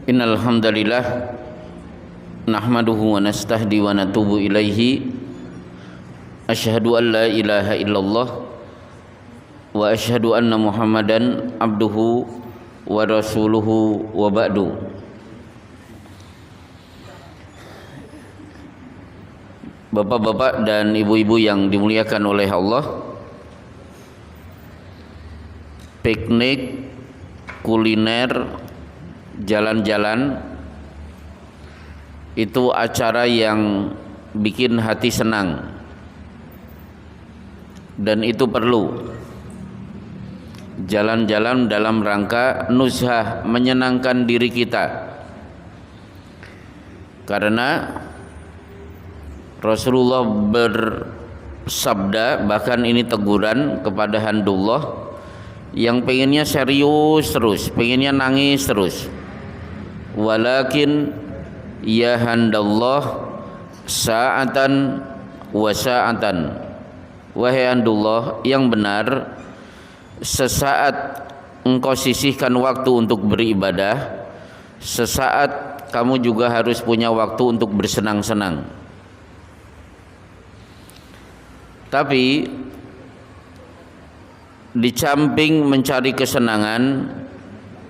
Innal hamdalillah nahmaduhu wa nastahdi wa natubu ilaihi asyhadu an la ilaha illallah wa asyhadu anna Muhammadan abduhu wa rasuluhu wa ba'du. Bapak-bapak dan ibu-ibu yang dimuliakan oleh Allah, piknik, kuliner, jalan-jalan itu acara yang bikin hati senang, dan itu perlu. Jalan-jalan dalam rangka nuzhah, menyenangkan diri kita, karena Rasulullah bersabda, bahkan ini teguran kepada handullah yang pengennya serius terus, pengennya nangis terus. Walakin ya handallah sa'atan wa sa'atan. Wahai handullah, yang benar sesaat engkau sisihkan waktu untuk beribadah, sesaat kamu juga harus punya waktu untuk bersenang-senang. Tapi di samping mencari kesenangan,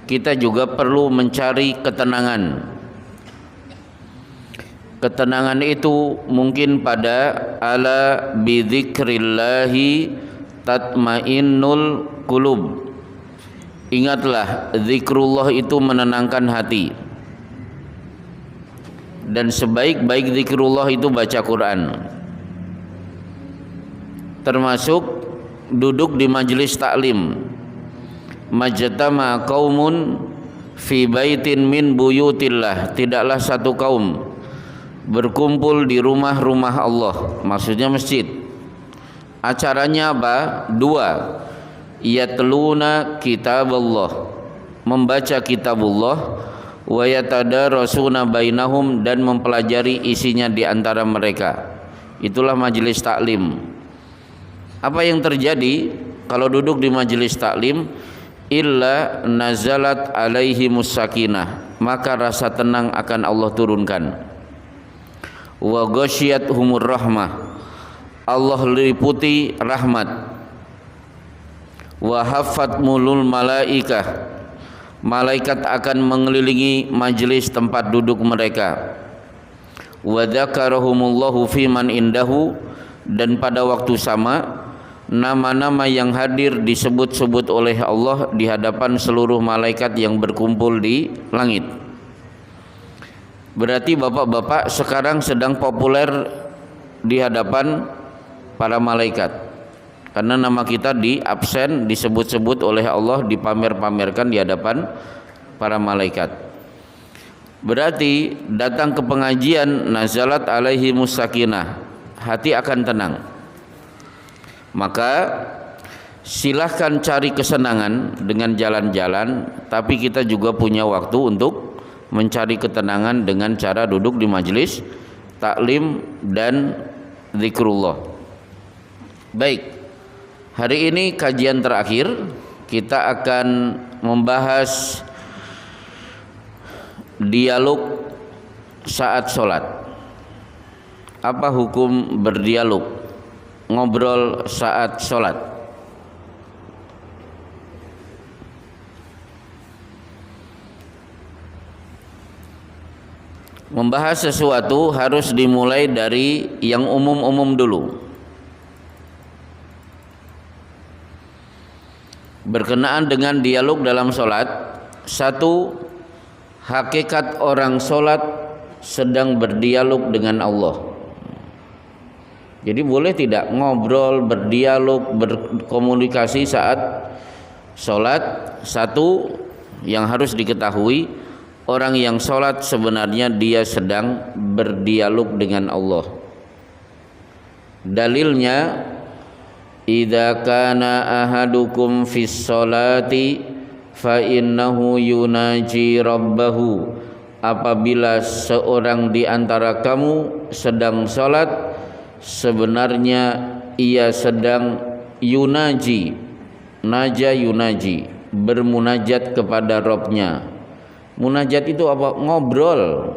kita juga perlu mencari ketenangan. Ketenangan itu mungkin pada ala bidzikrillahi tatmainnul qulub. Ingatlah, zikrullah itu menenangkan hati. Dan sebaik-baik zikrullah itu baca Quran. Termasuk duduk di majelis taklim. Majtama qaumun fi baitin min buyutillah, tidaklah satu kaum berkumpul di rumah-rumah Allah, maksudnya masjid. Acaranya apa? Dua. Yatluna kitaballah, membaca kitabullah, wa yatadarasuna bainahum, dan mempelajari isinya di antara mereka. Itulah majelis taklim. Apa yang terjadi kalau duduk di majelis taklim? Illa nazalat alaihimus sakinah, maka rasa tenang akan Allah turunkan. Wa ghasyiyatuhumur rahmah, Allah liputi rahmat. Wa haffatmulul malaikah, malaikat akan mengelilingi majelis tempat duduk mereka. Wa dzakarahumullahu fiman indahu, dan pada waktu sama nama-nama yang hadir disebut-sebut oleh Allah di hadapan seluruh malaikat yang berkumpul di langit. Berarti bapak-bapak sekarang sedang populer di hadapan para malaikat, karena nama kita di absen, disebut-sebut oleh Allah, dipamer-pamerkan di hadapan para malaikat. Berarti datang ke pengajian, nazalat alaihimus sakinah, hati akan tenang. Maka silahkan cari kesenangan dengan jalan-jalan, tapi kita juga punya waktu untuk mencari ketenangan dengan cara duduk di majelis taklim dan zikrullah. Baik, hari ini kajian terakhir, kita akan membahas dialog saat sholat. Apa hukum berdialog, ngobrol saat sholat? Membahas sesuatu harus dimulai dari yang umum-umum dulu. Berkenaan dengan dialog dalam sholat, satu, hakikat orang sholat sedang berdialog dengan Allah. Jadi boleh tidak ngobrol, berdialog, berkomunikasi saat sholat? Satu yang harus diketahui, orang yang sholat sebenarnya dia sedang berdialog dengan Allah. Dalilnya, idza kana ahadukum fis sholati fa innahu yunaji rabbahu, apabila seorang di antara kamu sedang sholat, sebenarnya ia sedang yunaji, naja yunaji, bermunajat kepada Rabbnya. Munajat itu apa? Ngobrol.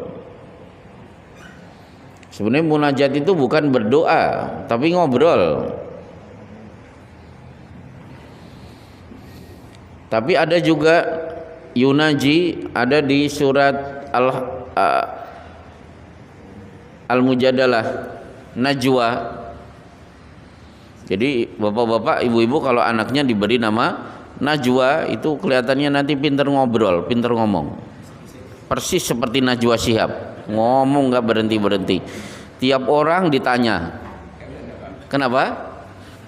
Sebenarnya munajat itu bukan berdoa, tapi ngobrol. Tapi ada juga yunaji, ada di surat Al-Mujadalah, Najwa. Jadi bapak-bapak, ibu-ibu kalau anaknya diberi nama Najwa, itu kelihatannya nanti pinter ngobrol, pinter ngomong. Persis seperti Najwa Shihab, ngomong nggak berhenti-berhenti. Tiap orang ditanya. Kenapa?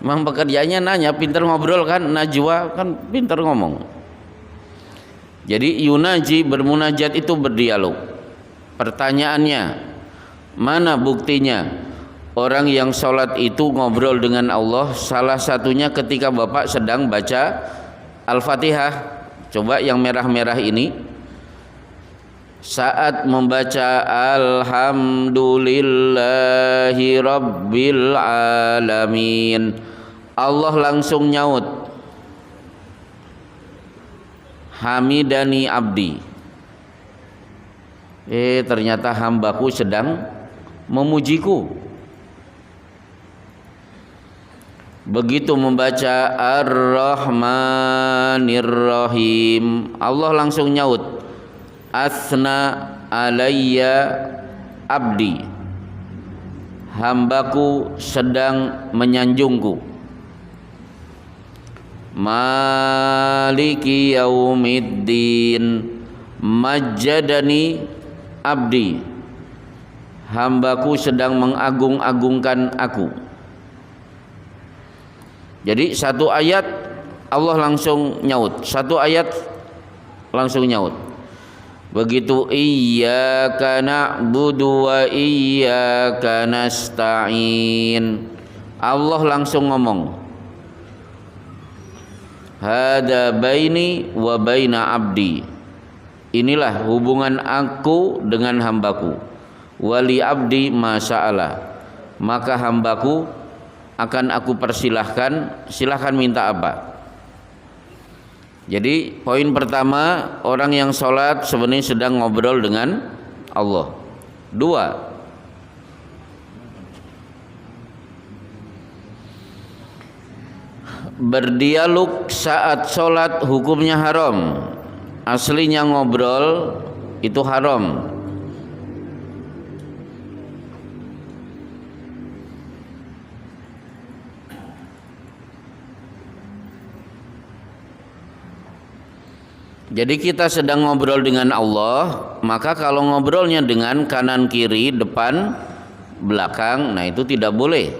Memang pekerjaannya nanya, pinter ngobrol kan. Najwa kan pinter ngomong. Jadi yunaji, bermunajat itu berdialog. Pertanyaannya, mana buktinya orang yang sholat itu ngobrol dengan Allah? Salah satunya ketika bapak sedang baca Al-Fatihah. Coba yang merah-merah ini, saat membaca Alhamdulillahi Rabbil Alamin, Allah langsung nyaut, Hamidani abdi. Ternyata hambaku sedang memujiku. Begitu membaca Ar-Rahmanir Rahim, Allah langsung nyaut, Asna alayya abdi, hambaku sedang menyanjungku. Maliki yaumiddin, majjadani abdi, hambaku sedang mengagung-agungkan aku. Jadi satu ayat Allah langsung nyaut, satu ayat langsung nyaut. Begitu iyyaka na'budu wa iyyaka nasta'in, Allah langsung ngomong, hada baini wa baina abdi, inilah hubungan aku dengan hambaku. Wali abdi masa'ala, maka hambaku akan aku persilahkan, silahkan minta apa. Jadi poin pertama, orang yang sholat sebenarnya sedang ngobrol dengan Allah. Dua, berdialog saat sholat hukumnya haram. Aslinya ngobrol itu haram. Jadi kita sedang ngobrol dengan Allah, maka kalau ngobrolnya dengan kanan kiri, depan, belakang, nah itu tidak boleh.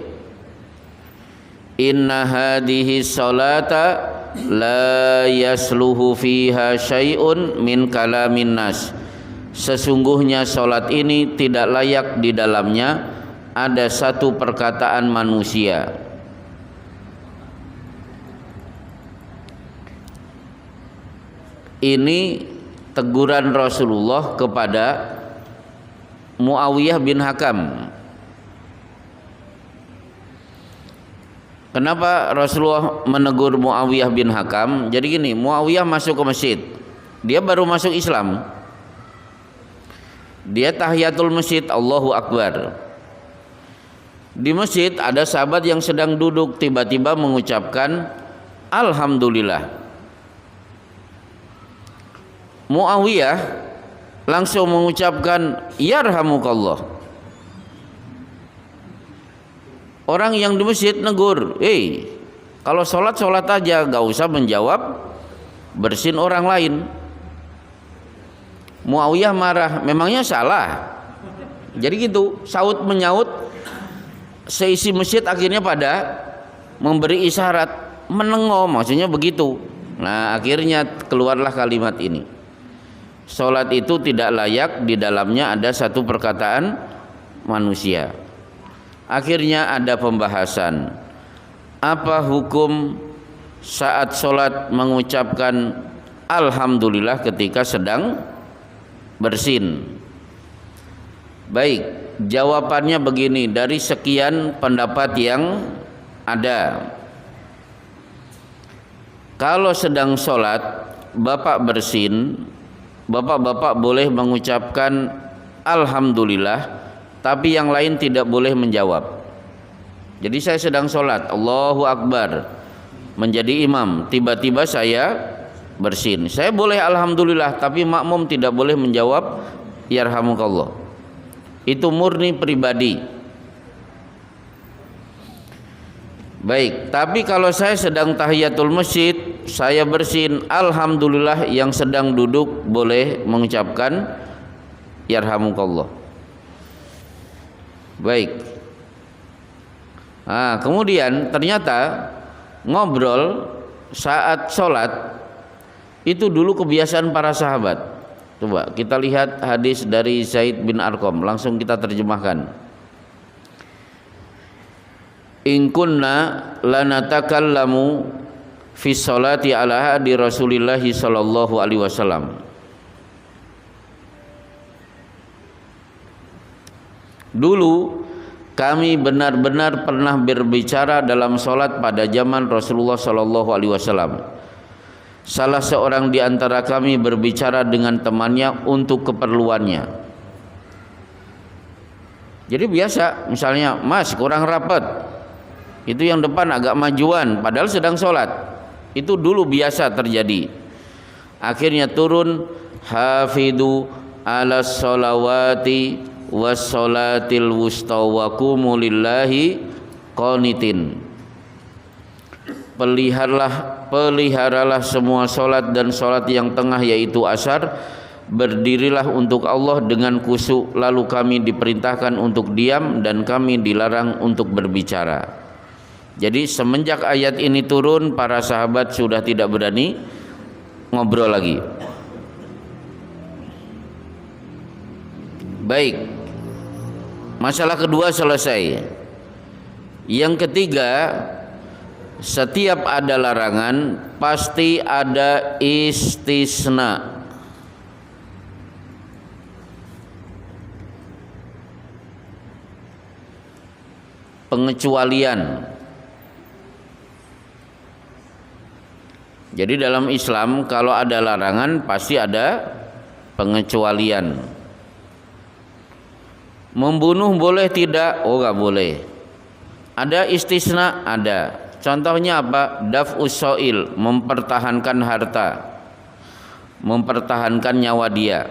Inna hadhihi sholata la yasluhu fiha syai'un min kalamin nas. Sesungguhnya sholat ini tidak layak di dalamnya ada satu perkataan manusia. Ini teguran Rasulullah kepada Muawiyah bin Hakam. Kenapa Rasulullah menegur Muawiyah bin Hakam? Jadi gini, Muawiyah masuk ke masjid, dia baru masuk Islam, dia tahiyatul masjid, Allahu Akbar. Di masjid ada sahabat yang sedang duduk, tiba-tiba mengucapkan Alhamdulillah. Muawiyah langsung mengucapkan yarhamukallah. Orang yang di masjid negur, kalau sholat aja, gak usah menjawab bersin orang lain. Muawiyah marah, memangnya salah? Jadi gitu, saut menyaut, seisi masjid akhirnya pada memberi isyarat, menengok, maksudnya begitu. Nah akhirnya keluarlah kalimat ini, sholat itu tidak layak di dalamnya ada satu perkataan manusia. Akhirnya ada pembahasan, apa hukum saat sholat mengucapkan Alhamdulillah ketika sedang bersin. Baik, jawabannya begini, dari sekian pendapat yang ada. Kalau sedang sholat bapak bersin, bapak-bapak boleh mengucapkan alhamdulillah, tapi yang lain tidak boleh menjawab. Jadi saya sedang sholat, Allahu Akbar, menjadi imam, tiba-tiba saya bersin, saya boleh alhamdulillah, tapi makmum tidak boleh menjawab yarhamukallah. Itu murni pribadi. Baik, tapi kalau saya sedang tahiyatul masjid, saya bersin, alhamdulillah, yang sedang duduk boleh mengucapkan yarhamukallah. Baik. Nah, kemudian ternyata ngobrol saat sholat itu dulu kebiasaan para sahabat. Coba kita lihat hadis dari Zaid bin Arqam, langsung kita terjemahkan. In kunna lanatakallamu fi sholati ala hadi Rasulillah sallallahu alaihi wasallam. Dulu kami benar-benar pernah berbicara dalam sholat pada zaman Rasulullah sallallahu alaihi wasallam. Salah seorang di antara kami berbicara dengan temannya untuk keperluannya. Jadi biasa, misalnya, Mas kurang rapat, itu yang depan agak majuan, padahal sedang sholat. Itu dulu biasa terjadi. Akhirnya turun, hafidu ala sholawati wassolatil wusta wa qumu lillahi qanitin. Peliharalah semua sholat dan sholat yang tengah, yaitu asar. Berdirilah untuk Allah dengan khusyuk. Lalu kami diperintahkan untuk diam dan kami dilarang untuk berbicara. Jadi semenjak ayat ini turun, para sahabat sudah tidak berani ngobrol lagi. Baik, masalah kedua selesai. Yang ketiga, setiap ada larangan pasti ada istisna. Pengecualian. Jadi dalam Islam kalau ada larangan pasti ada pengecualian. Membunuh boleh tidak? Oh, enggak boleh. Ada istisna? Ada. Contohnya apa? Daf'us soil, mempertahankan harta, mempertahankan nyawa dia.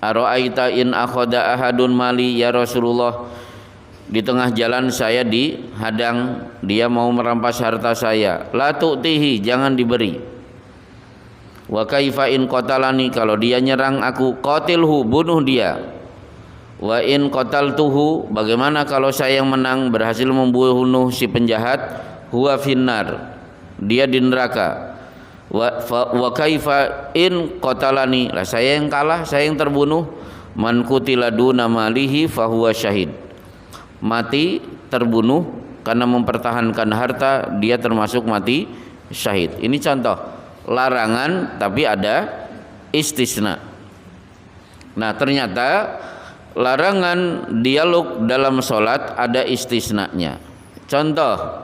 Ara'aita in akhadha ahadun mali, ya Rasulullah, di tengah jalan saya dihadang, dia mau merampas harta saya. La tu'tihi, jangan diberi. Wa kaifa in qatalani, kalau dia nyerang aku, qatilhu, bunuh dia. Wa in qataltuhu, bagaimana kalau saya yang menang, berhasil membunuh si penjahat, huwa finnar, dia di neraka. Wa kaifa in qatalani, lah saya yang kalah, saya yang terbunuh, man qutila duna malihi fahuwa syahid. Mati terbunuh karena mempertahankan harta, dia termasuk mati syahid. Ini contoh larangan tapi ada istisna. Nah, ternyata larangan dialog dalam sholat ada istisnanya. Contoh,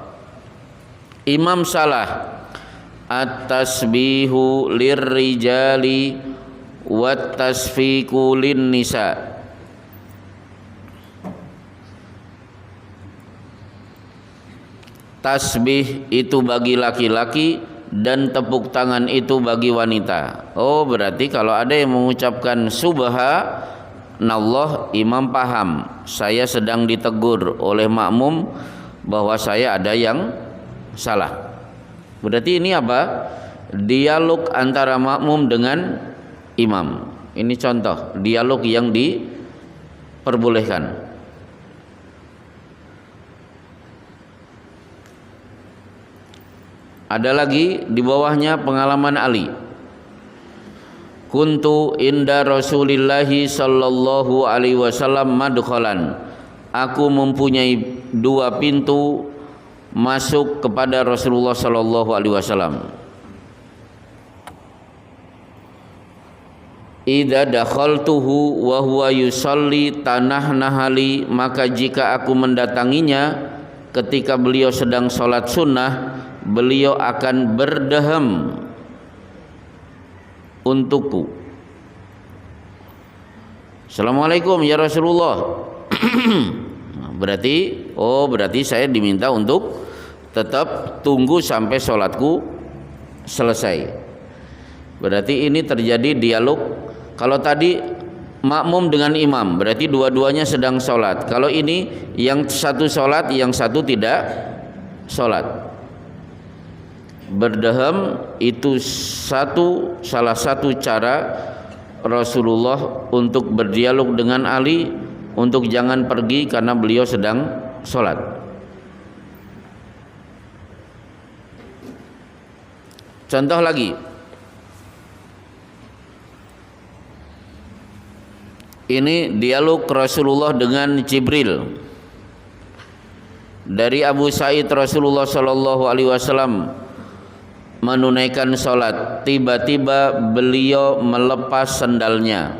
imam salah, at-tasbihu lirrijali wat tasfiku lin nisa. Tasbih itu bagi laki-laki dan tepuk tangan itu bagi wanita. Oh, berarti kalau ada yang mengucapkan subhanallah, imam paham saya sedang ditegur oleh makmum bahwa saya ada yang salah. Berarti ini apa? Dialog antara makmum dengan imam. Ini contoh dialog yang diperbolehkan. Ada lagi di bawahnya pengalaman Ali. Kuntu inda Rasulillahi sallallahu alaihi wasallam madkhalan. Aku mempunyai dua pintu masuk kepada Rasulullah sallallahu alaihi wasallam. Idza dakhaltuhu wa huwa yusalli tanahnahali, maka jika aku mendatanginya ketika beliau sedang sholat sunnah, beliau akan berdehem untukku. Assalamualaikum ya Rasulullah. berarti saya diminta untuk tetap tunggu sampai sholatku selesai. Berarti ini terjadi dialog. Kalau tadi makmum dengan imam, berarti dua-duanya sedang sholat. Kalau ini yang satu sholat, yang satu tidak sholat. Berdeham itu salah satu cara Rasulullah untuk berdialog dengan Ali untuk jangan pergi karena beliau sedang sholat. Contoh lagi, ini dialog Rasulullah dengan Jibril. Dari Abu Sa'id, Rasulullah sallallahu alaihi wasallam menunaikan salat, tiba-tiba beliau melepas sendalnya.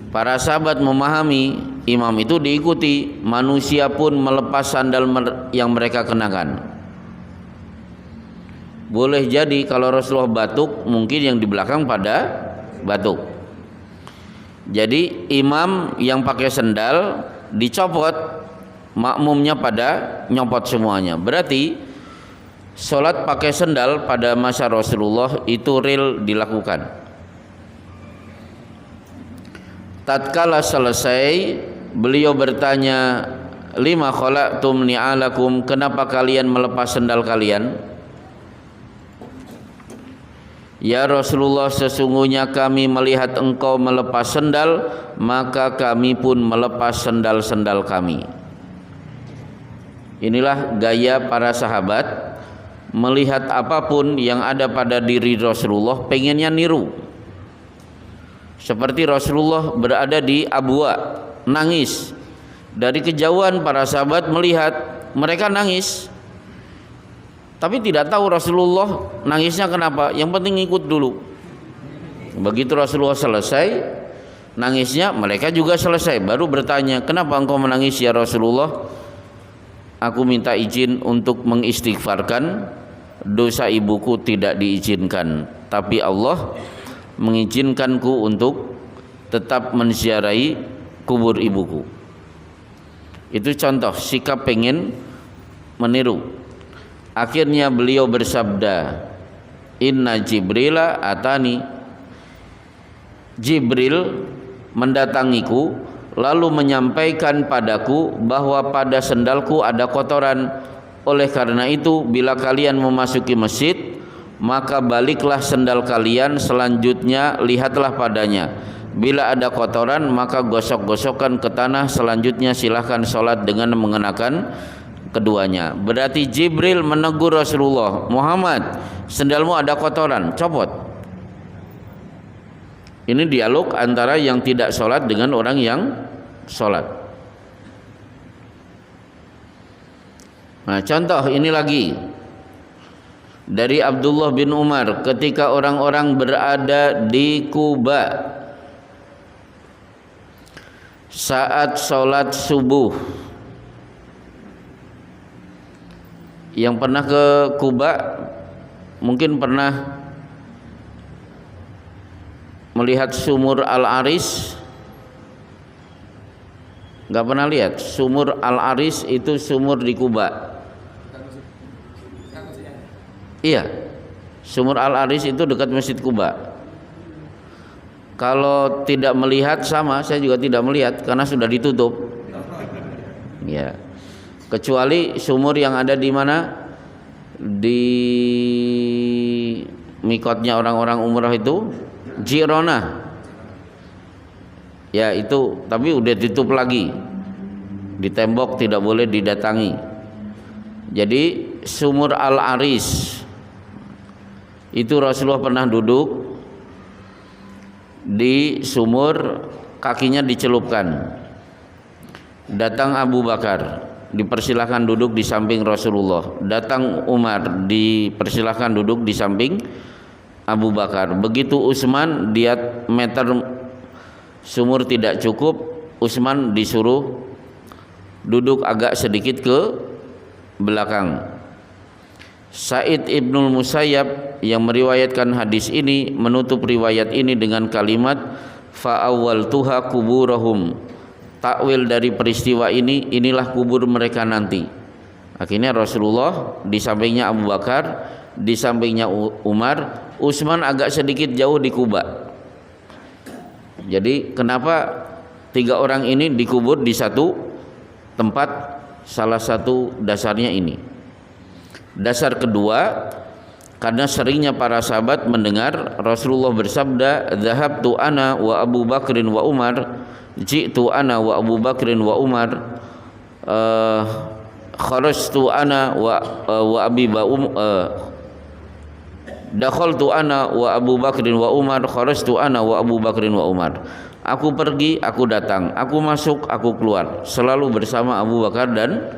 Para sahabat memahami, imam itu diikuti, manusia pun melepas sandal yang mereka kenakan. Boleh jadi kalau Rasulullah batuk, mungkin yang di belakang pada batuk. Jadi imam yang pakai sendal dicopot, makmumnya pada nyopot semuanya. Berarti sholat pakai sendal pada masa Rasulullah itu real dilakukan. Tatkala selesai, beliau bertanya, lima khalaqtum ni'alakum, kenapa kalian melepas sendal kalian? Ya Rasulullah, sesungguhnya kami melihat engkau melepas sendal, maka kami pun melepas sendal-sendal kami. Inilah gaya para sahabat, melihat apapun yang ada pada diri Rasulullah pengennya niru. Seperti Rasulullah berada di Abwa, nangis. Dari kejauhan para sahabat melihat, mereka nangis. Tapi tidak tahu Rasulullah nangisnya kenapa. Yang penting ikut dulu. Begitu Rasulullah selesai nangisnya, mereka juga selesai. Baru bertanya, kenapa engkau menangis ya Rasulullah? Aku minta izin untuk mengistighfarkan, dosa ibuku tidak diizinkan, tapi Allah mengizinkanku untuk tetap menziarahi kubur ibuku. Itu contoh sikap pengen meniru. Akhirnya beliau bersabda, Inna Jibrila atani, Jibril mendatangiku lalu menyampaikan padaku bahwa pada sendalku ada kotoran. Oleh karena itu bila kalian memasuki masjid, maka baliklah sendal kalian, selanjutnya lihatlah padanya. Bila ada kotoran maka gosok-gosokkan ke tanah, selanjutnya silahkan sholat dengan mengenakan keduanya. Berarti Jibril menegur Rasulullah, Muhammad, sendalmu ada kotoran, copot. Ini dialog antara yang tidak sholat dengan orang yang sholat. Nah, contoh ini lagi dari Abdullah bin Umar ketika orang-orang berada di Kuba saat sholat subuh. Yang pernah ke Kuba mungkin pernah melihat sumur Al-Aris. Gak pernah lihat sumur Al-Aris? Itu sumur di Kuba. Iya, sumur Al-Aris itu dekat Masjid Kuba. Kalau tidak melihat sama, saya juga tidak melihat karena sudah ditutup. Ya. Kecuali sumur yang ada di mana? Di mikotnya orang-orang umrah itu, Jirona. Ya itu, tapi udah ditutup lagi. Di tembok tidak boleh didatangi. Jadi sumur Al-Aris itu Rasulullah pernah duduk di sumur, kakinya dicelupkan. Datang Abu Bakar, dipersilahkan duduk di samping Rasulullah. Datang Umar, dipersilahkan duduk di samping Abu Bakar. Begitu Utsman, dia meter sumur tidak cukup, Utsman disuruh duduk agak sedikit ke belakang. Sa'id ibnul Musayyab yang meriwayatkan hadis ini menutup riwayat ini dengan kalimat fa'awwaltuha kuburahum. Takwil dari peristiwa ini, inilah kubur mereka nanti. Akhirnya Rasulullah di sampingnya Abu Bakar, di sampingnya Umar, Utsman agak sedikit jauh di Kuba. Jadi kenapa 3 orang ini dikubur di satu tempat? Salah satu dasarnya ini. Dasar kedua, karena seringnya para sahabat mendengar Rasulullah bersabda, "Dhahabtu ana wa Abu Bakrin wa Umar, ji'tu ana wa Abu Bakrin wa Umar, kharajtu ana wa Abi dakhaltu ana wa Abu Bakrin wa Umar, kharajtu ana wa Abu Bakrin wa Umar." Aku pergi, aku datang, aku masuk, aku keluar, selalu bersama Abu Bakar dan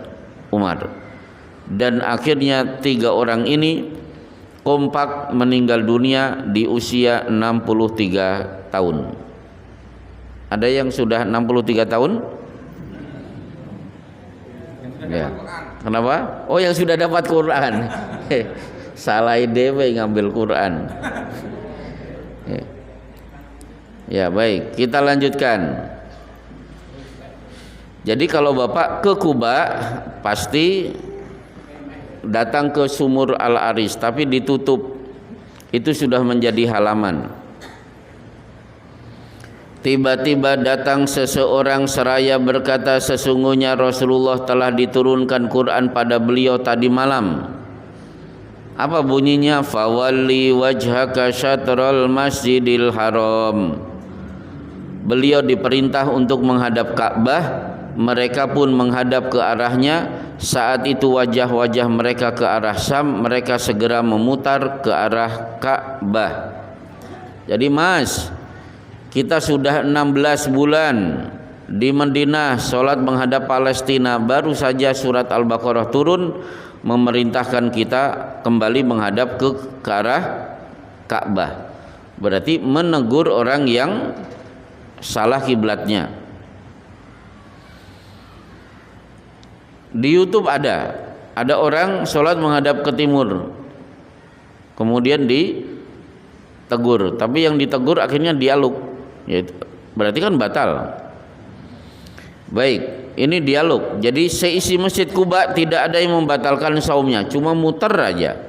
Umar. Dan akhirnya 3 orang ini kompak meninggal dunia di usia 63 tahun. Ada yang sudah 63 tahun? Ya. Kenapa? Oh, yang sudah dapat Quran. Salah dewe ngambil Quran. Ya, baik, kita lanjutkan. Jadi kalau Bapak ke Kuba pasti datang ke Sumur Al-Aris, tapi ditutup. Itu sudah menjadi halaman. Tiba-tiba datang seseorang seraya berkata, sesungguhnya Rasulullah telah diturunkan Quran pada beliau tadi malam. Apa bunyinya? Fawalli wajhaka syatral masjidil haram. Beliau diperintah untuk menghadap Ka'bah. Mereka pun menghadap ke arahnya. Saat itu wajah-wajah mereka ke arah Syam, mereka segera memutar ke arah Ka'bah. Jadi Mas, kita sudah 16 bulan di Madinah sholat menghadap Palestina. Baru saja surat Al-Baqarah turun memerintahkan kita kembali menghadap ke arah Ka'bah. Berarti menegur orang yang salah kiblatnya. Di YouTube ada orang sholat menghadap ke timur, kemudian ditegur, tapi yang ditegur akhirnya dialog, yaitu berarti kan batal. Baik, ini dialog. Jadi seisi Masjid Kuba tidak ada yang membatalkan saumnya, cuma muter aja.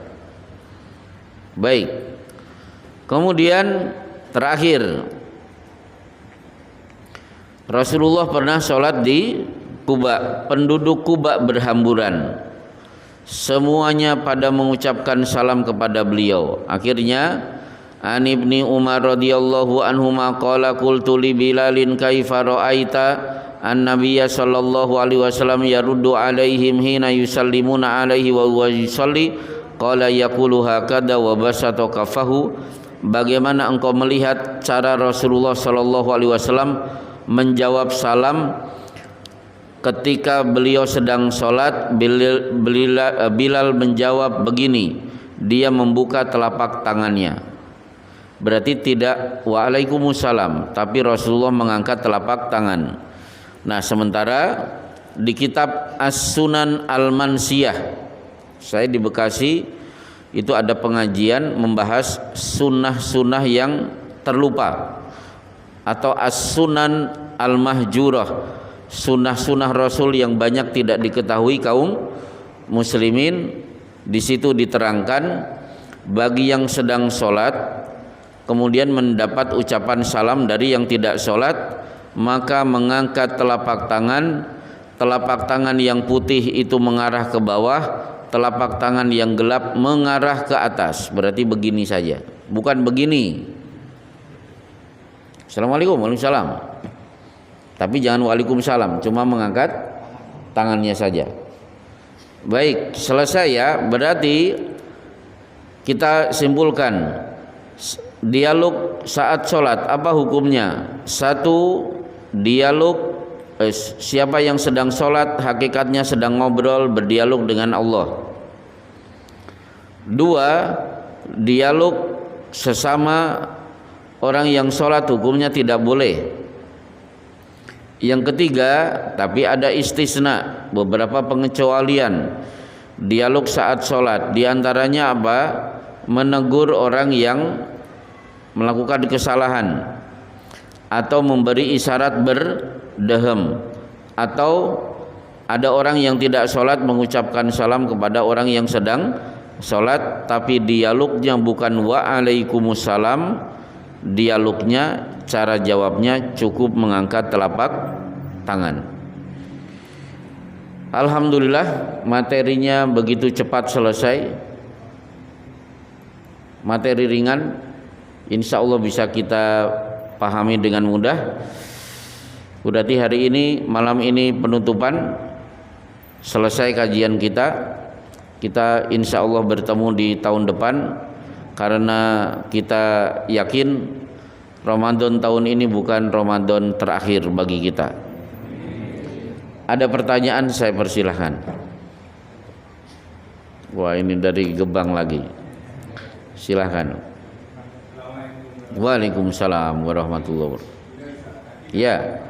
Baik, kemudian terakhir Rasulullah pernah sholat di Kuba. Penduduk Kuba berhamburan, semuanya pada mengucapkan salam kepada beliau. Akhirnya An Ibni Umar radhiyallahu anhuma qala qultu li Bilalin kaifa ra'aita an-nabiyya sallallahu alaihi wasallam yaruddu alaihim hina yusallimuna alaihi wa huwa yusalli, qala yaqulu hakadha wa basata kafahu. Bagaimana engkau melihat cara Rasulullah sallallahu alaihi wasallam menjawab salam ketika beliau sedang sholat? Bilal menjawab begini, dia membuka telapak tangannya. Berarti tidak waalaikumsalam, tapi Rasulullah mengangkat telapak tangan. Nah, sementara di kitab As-Sunan Al-Mansiyah, saya di Bekasi itu ada pengajian membahas sunnah-sunnah yang terlupa, atau As-Sunan Al-Mahjurah, sunnah-sunnah Rasul yang banyak tidak diketahui kaum muslimin. Di situ diterangkan bagi yang sedang sholat kemudian mendapat ucapan salam dari yang tidak sholat, maka mengangkat telapak tangan yang putih itu mengarah ke bawah, telapak tangan yang gelap mengarah ke atas. Berarti begini saja, bukan begini. Assalamualaikum, waalaikumsalam. Tapi jangan waalaikumsalam, cuma mengangkat tangannya saja. Baik, selesai ya. Berarti kita simpulkan, dialog saat sholat apa hukumnya? Satu, dialog siapa yang sedang sholat hakikatnya sedang ngobrol, berdialog dengan Allah. Dua, dialog sesama orang yang sholat hukumnya tidak boleh. Yang ketiga, tapi ada istisna, beberapa pengecualian. dialog saat sholat. Di antaranya apa? Menegur orang yang melakukan kesalahan, atau memberi isyarat berdehem, atau ada orang yang tidak sholat mengucapkan salam kepada orang yang sedang sholat, tapi dialognya bukan waalaikumsalam, dialognya cara jawabnya cukup mengangkat telapak tangan. Alhamdulillah materinya begitu cepat selesai, materi ringan, insya Allah bisa kita pahami dengan mudah. Berarti hari ini, malam ini penutupan, selesai kajian kita. Kita insya Allah bertemu di tahun depan, karena kita yakin Ramadan tahun ini bukan Ramadan terakhir bagi kita. Ada pertanyaan, saya persilahkan. Wah, ini dari Gebang lagi. Silahkan. Waalaikumsalam warahmatullahi wabarakatuh. Ya.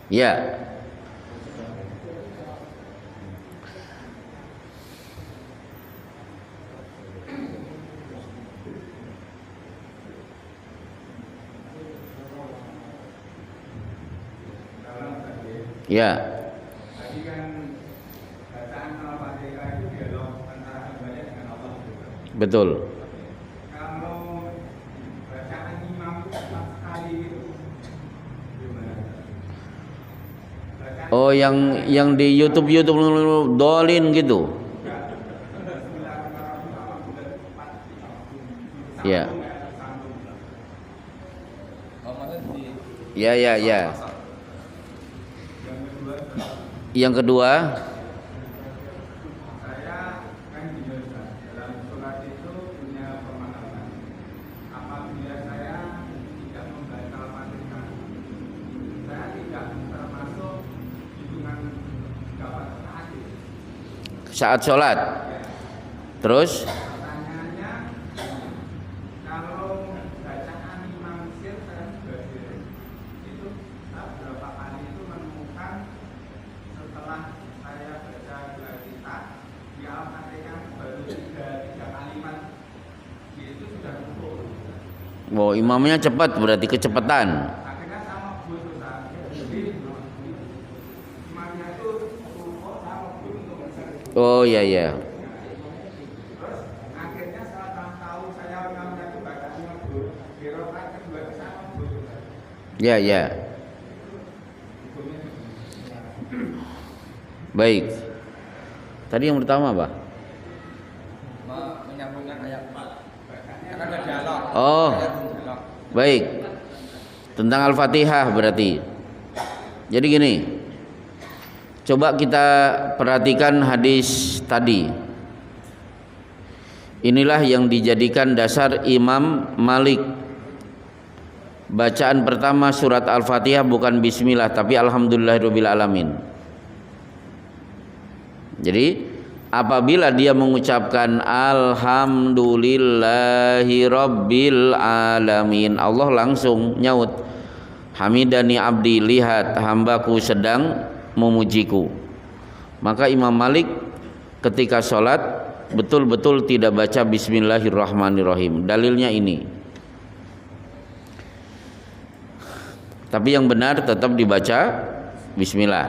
Ya. Ya. Tadi kan bacaan Al-Fatihah itu dialog antara hambanya dengan Allah. Betul. Kalau bacaan imam itu cepat sekali itu gimana? Bacaan Oh, yang di YouTube dolin gitu. Ya. Ya, ya, ya. Yang kedua, saya kan gini Ustaz, dalam sholat itu punya pemahaman. Apabila saya tidak membaca Al-Fatihah, saya tidak termasuk hitungan dapat rakaat. saat sholat. Terus Pertanyaannya, kalau bacaan imam sir saya juga sir, itu saya berapa kali itu menemukan setelah saya baca dua kitab di Al-Fatihah baru tiga kalimat itu sudah cukup. oh, imamnya cepat, berarti kecepatan. Akhirnya sama guru Ustaz. Jadi imamnya itu cukup sama guru untuk baca. Oh, iya, iya. Terus akhirnya setelah tahu saya imamnya itu bacanya guru, di rakaat kedua itu sama guru Ustaz. Ya, ya. Baik. Tadi yang pertama apa? Menyambungkan ayat 4. Karena ada dialog. Oh, Dialog. baik. Tentang Al-Fatihah berarti. Jadi gini. Coba kita perhatikan hadis tadi. Inilah yang dijadikan dasar Imam Malik. Bacaan pertama surat Al-Fatihah bukan bismillah, tapi alhamdulillahirabbil alamin. Jadi apabila dia mengucapkan alhamdulillahi rabbil alamin, Allah langsung nyaut, hamidani abdi, lihat hambaku sedang memujiku. Maka Imam Malik ketika sholat betul-betul tidak baca bismillahirrahmanirrahim. Dalilnya ini. Tapi yang benar tetap dibaca bismillah.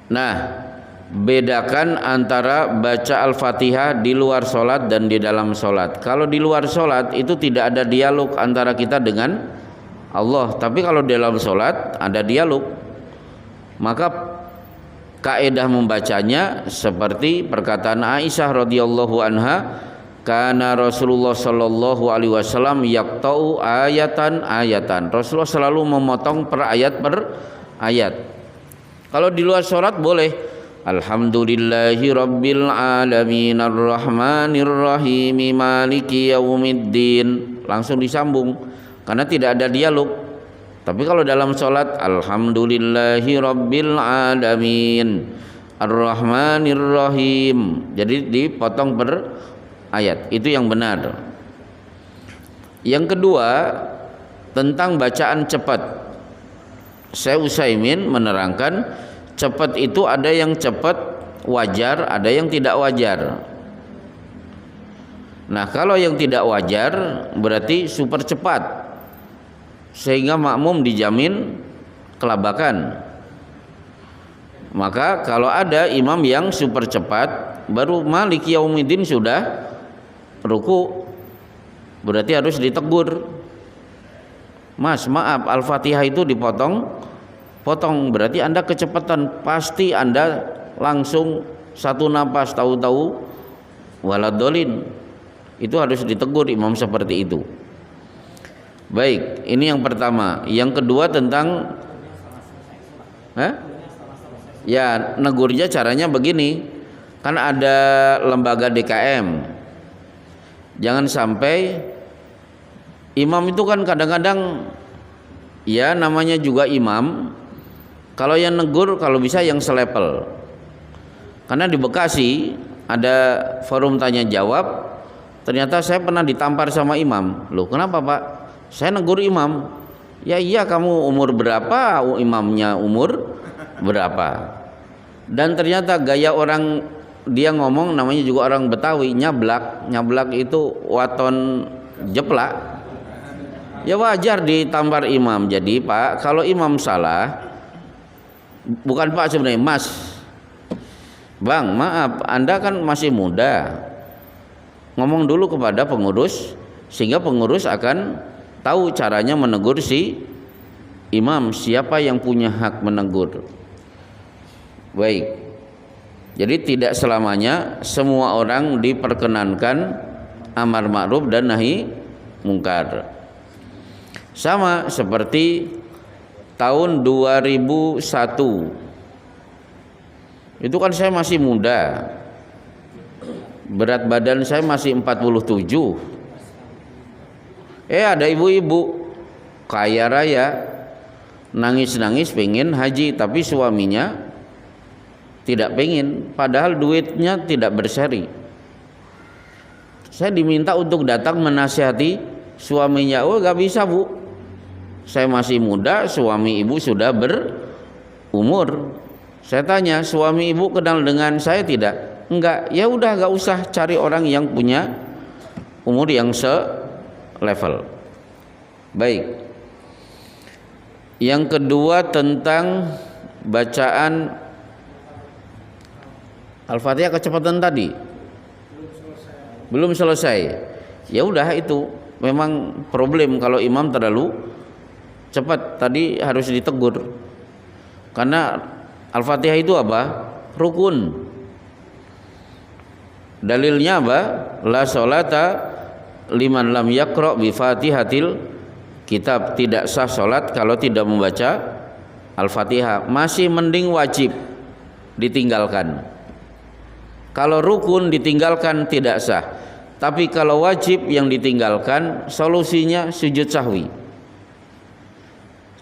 Nah, bedakan antara baca Al-Fatihah di luar sholat dan di dalam sholat. Kalau di luar sholat itu tidak ada dialog antara kita dengan Allah, tapi kalau di dalam sholat ada dialog. Maka kaedah membacanya seperti perkataan Aisyah radhiyallahu anha, kana Rasulullah sallallahu alaihi wasallam yaqta'u ayatan. Rasulullah selalu memotong per ayat Kalau di luar sholat boleh alhamdulillahi rabbil alamin arrahmanir rahim maliki yaumiddin, langsung disambung karena tidak ada dialog. Tapi kalau dalam sholat alhamdulillahi rabbil alamin arrahmanir rahim, jadi dipotong per ayat. Itu yang benar. Yang kedua, tentang bacaan cepat. Syekh Utsaimin menerangkan cepat itu ada yang cepat wajar, ada yang tidak wajar. Nah, kalau yang tidak wajar berarti super cepat sehingga makmum dijamin kelabakan. Maka kalau ada imam yang super cepat baru Maliki Yaumiddin sudah ruku, berarti harus ditegur. Mas, maaf, Al-Fatihah itu potong, berarti Anda kecepatan, pasti Anda langsung satu napas tahu-tahu waladolin. Itu harus ditegur imam seperti itu. Baik, ini yang pertama. Yang kedua tentang ya, negurnya caranya begini. Kan ada lembaga DKM. Jangan sampai imam itu kan kadang-kadang ya namanya juga imam. Kalau yang negur kalau bisa yang selepel. Karena di Bekasi ada forum tanya jawab. Ternyata saya pernah ditampar sama imam. Loh, kenapa Pak? Saya negur imam. Ya iya, kamu umur berapa? Imamnya umur berapa? Dan ternyata gaya orang dia ngomong namanya juga orang Betawi, nyablak. Nyablak itu waton jeplak. Ya wajar ditampar imam. Jadi Pak, kalau imam salah, bukan Pak sebenarnya, Mas. Bang, maaf, Anda kan masih muda. Ngomong dulu kepada pengurus sehingga pengurus akan tahu caranya menegur si imam, siapa yang punya hak menegur. Baik. Jadi tidak selamanya semua orang diperkenankan amar ma'ruf dan nahi mungkar. Sama seperti tahun 2001. Itu kan saya masih muda. Berat badan saya masih 47. Ada ibu-ibu kaya raya nangis-nangis pengen haji, tapi suaminya tidak pengen, padahal duitnya tidak berseri. Saya diminta untuk datang menasihati suaminya. Oh, gak bisa Bu, saya masih muda, suami ibu sudah berumur. Saya tanya, suami ibu kenal dengan saya tidak? Enggak. Ya udah, gak usah cari orang yang punya umur yang se-level. Baik. Yang kedua tentang bacaan Al-Fatihah kecepatan tadi. Belum selesai. Ya udah, itu memang problem kalau imam terlalu cepat, tadi harus ditegur. Karena Al-Fatihah itu apa? Rukun. Dalilnya apa? La sholata liman lam yaqra bi Fatihatil kitab. Tidak sah sholat kalau tidak membaca Al-Fatihah. Masih mending wajib ditinggalkan. Kalau rukun ditinggalkan tidak sah. Tapi kalau wajib yang ditinggalkan, solusinya sujud sahwi.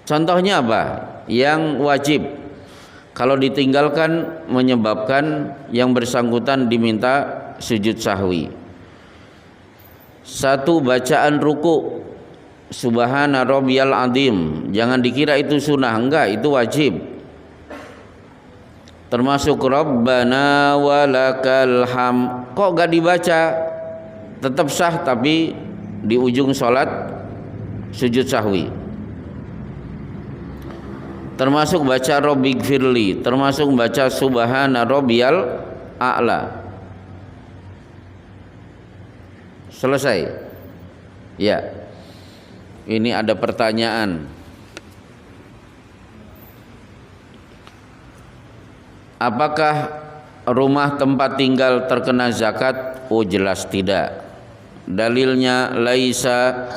Contohnya apa? Yang wajib kalau ditinggalkan menyebabkan yang bersangkutan diminta sujud sahwi. Satu, bacaan ruku Subhana rabbiyal azim. Jangan dikira itu sunnah, enggak, itu wajib. Termasuk Rabbana walakal ham. Kok gak dibaca? Tetap sah, tapi di ujung sholat sujud sahwi. Termasuk baca Rabbighfirli, termasuk baca Subhana rabbiyal a'la. Selesai. Ya. Ini ada pertanyaan. Apakah rumah tempat tinggal terkena zakat? Oh, jelas tidak. Dalilnya laisa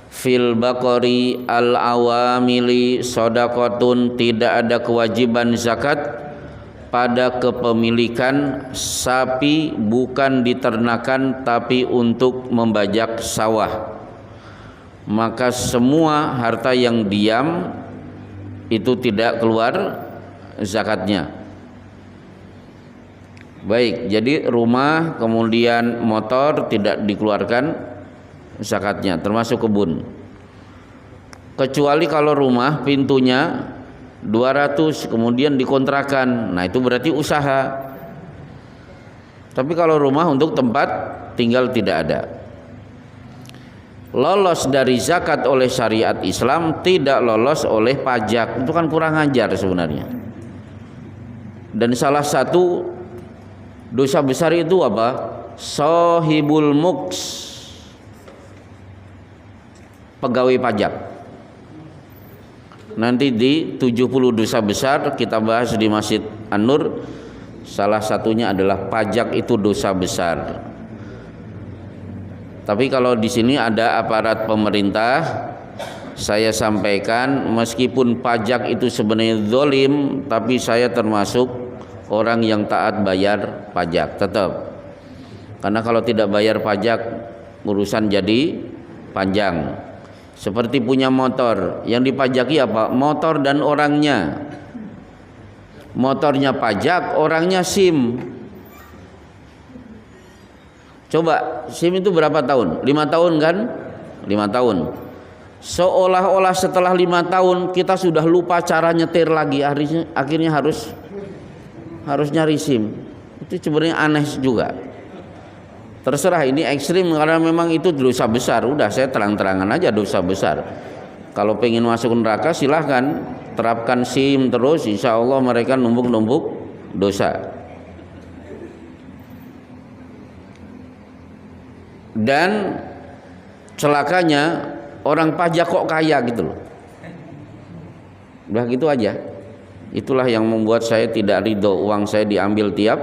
fil baqari al awamili shadaqatun. Tidak ada kewajiban zakat pada kepemilikan sapi, bukan diternakan tapi untuk membajak sawah. Maka semua harta yang diam itu tidak keluar zakatnya. Baik, jadi rumah kemudian motor tidak dikeluarkan zakatnya, termasuk kebun. Kecuali kalau rumah pintunya 200 kemudian dikontrakan. Nah, itu berarti usaha. Tapi kalau rumah untuk tempat tinggal tidak ada. Lolos dari zakat oleh syariat Islam, tidak lolos oleh pajak. Itu kan kurang ajar sebenarnya. Dan salah satu dosa besar itu apa? Sohibul muks, pegawai pajak. Nanti di 70 dosa besar kita bahas di Masjid An-Nur. Salah satunya adalah pajak itu dosa besar. Tapi kalau di sini ada aparat pemerintah, saya sampaikan meskipun pajak itu sebenarnya zalim, tapi saya termasuk orang yang taat bayar pajak tetap. Karena kalau tidak bayar pajak urusan jadi panjang. Seperti punya motor, yang dipajaki apa? Motor dan orangnya. Motornya pajak, orangnya SIM. Coba SIM itu berapa tahun? 5 tahun kan? 5 tahun. Seolah-olah setelah 5 tahun kita sudah lupa cara nyetir lagi. Akhirnya harus nyari SIM. Itu sebenarnya aneh juga. Terserah, ini ekstrim karena memang itu dosa besar. Udah, saya terang-terangan aja dosa besar. Kalau pengen masuk neraka silahkan terapkan SIM terus, insya Allah mereka numpuk-numpuk dosa. Dan celakanya orang pajak kok kaya gitu loh. Udah gitu aja. Itulah yang membuat saya tidak ridho uang saya diambil tiap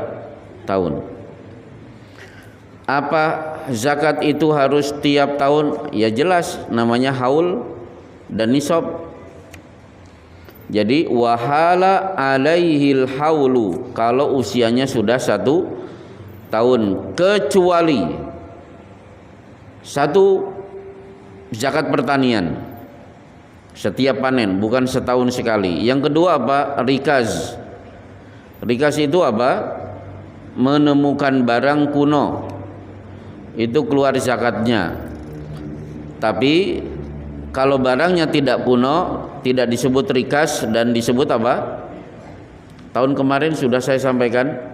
tahun. Apa zakat itu harus tiap tahun? Ya jelas, namanya haul dan nisab. Jadi wahala alaihil haulu, kalau usianya sudah 1 tahun, kecuali 1 zakat pertanian setiap panen, bukan setahun sekali. Yang kedua apa? Rikaz. Rikaz itu apa? Menemukan barang kuno, itu keluar zakatnya. Tapi kalau barangnya tidak kuno, tidak disebut rikas dan disebut apa? Tahun kemarin sudah saya sampaikan.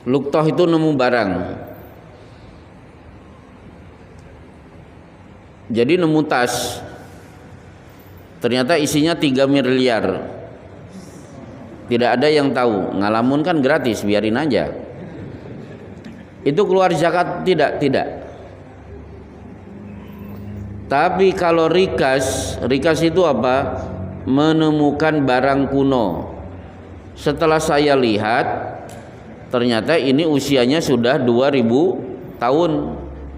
Luktoh itu nemu barang. Jadi nemu tas, ternyata isinya 3 miliar. Tidak ada yang tahu. Ngalamun kan gratis, biarin aja. Itu keluar zakat tidak? Tidak. Tapi kalau rikas itu apa? Menemukan barang kuno. Setelah saya lihat, ternyata ini usianya sudah 2000 tahun.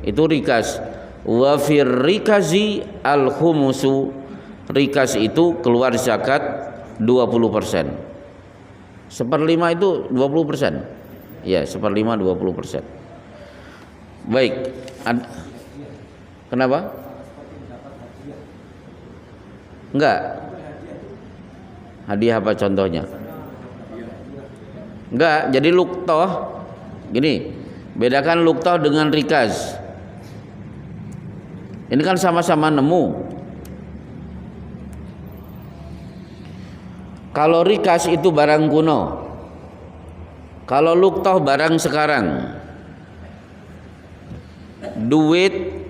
Itu rikas. Wa fir rikazi al khumusu, rikas itu keluar zakat 20%. 1/5 itu 20%. Ya, 1/5 20%. Baik. Kenapa? Enggak. Hadiah apa contohnya? Enggak, jadi luktoh gini, bedakan luktoh dengan rikaz. Ini kan sama-sama nemu. Kalau rikaz itu barang kuno, kalau luktoh barang sekarang. Duit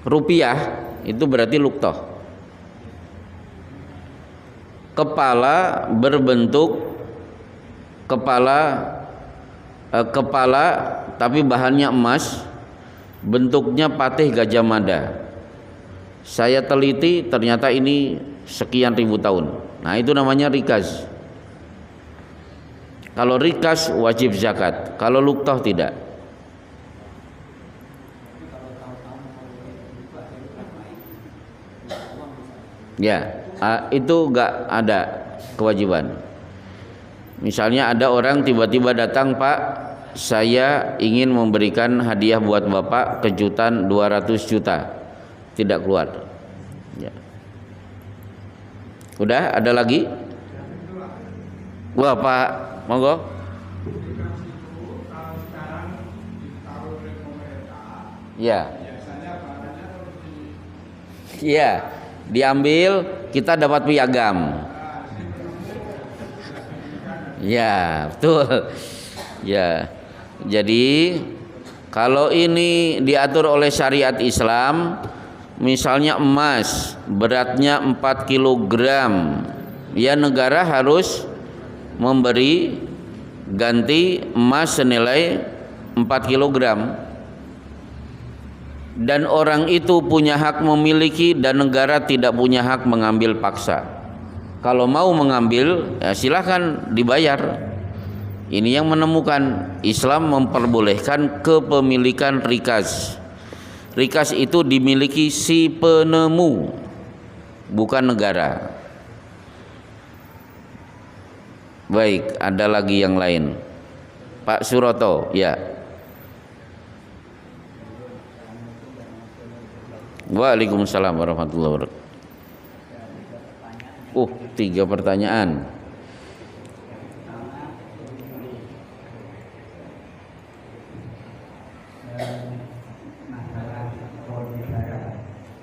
rupiah itu berarti luktoh. Kepala berbentuk kepala tapi bahannya emas, bentuknya patih Gajah Mada. Saya teliti ternyata ini sekian ribu tahun. Nah, itu namanya rikaz. Kalau rikaz wajib zakat, kalau luktoh tidak. Ya, itu enggak ada kewajiban. Misalnya ada orang tiba-tiba datang, Pak, saya ingin memberikan hadiah buat Bapak kejutan 200 juta. Tidak keluar. Ya. Udah, ada lagi? Wah, Pak, monggo. Kalau sekarang ditaruh oleh pemerintah, Ya. biasanya barangnya terus Iya, diambil kita dapat piagam. Ya, betul. Ya. Jadi kalau ini diatur oleh syariat Islam, misalnya emas beratnya 4 kilogram, ya negara harus memberi ganti emas senilai 4 kilogram. Dan orang itu punya hak memiliki dan negara tidak punya hak mengambil paksa. Kalau mau mengambil, ya silahkan dibayar. Ini yang menemukan Islam memperbolehkan kepemilikan rikas. Rikas itu dimiliki si penemu, bukan negara. Baik, ada lagi yang lain. Pak Suroto, ya. Waalaikumsalam warahmatullahi wabarakatuh. 3 pertanyaan.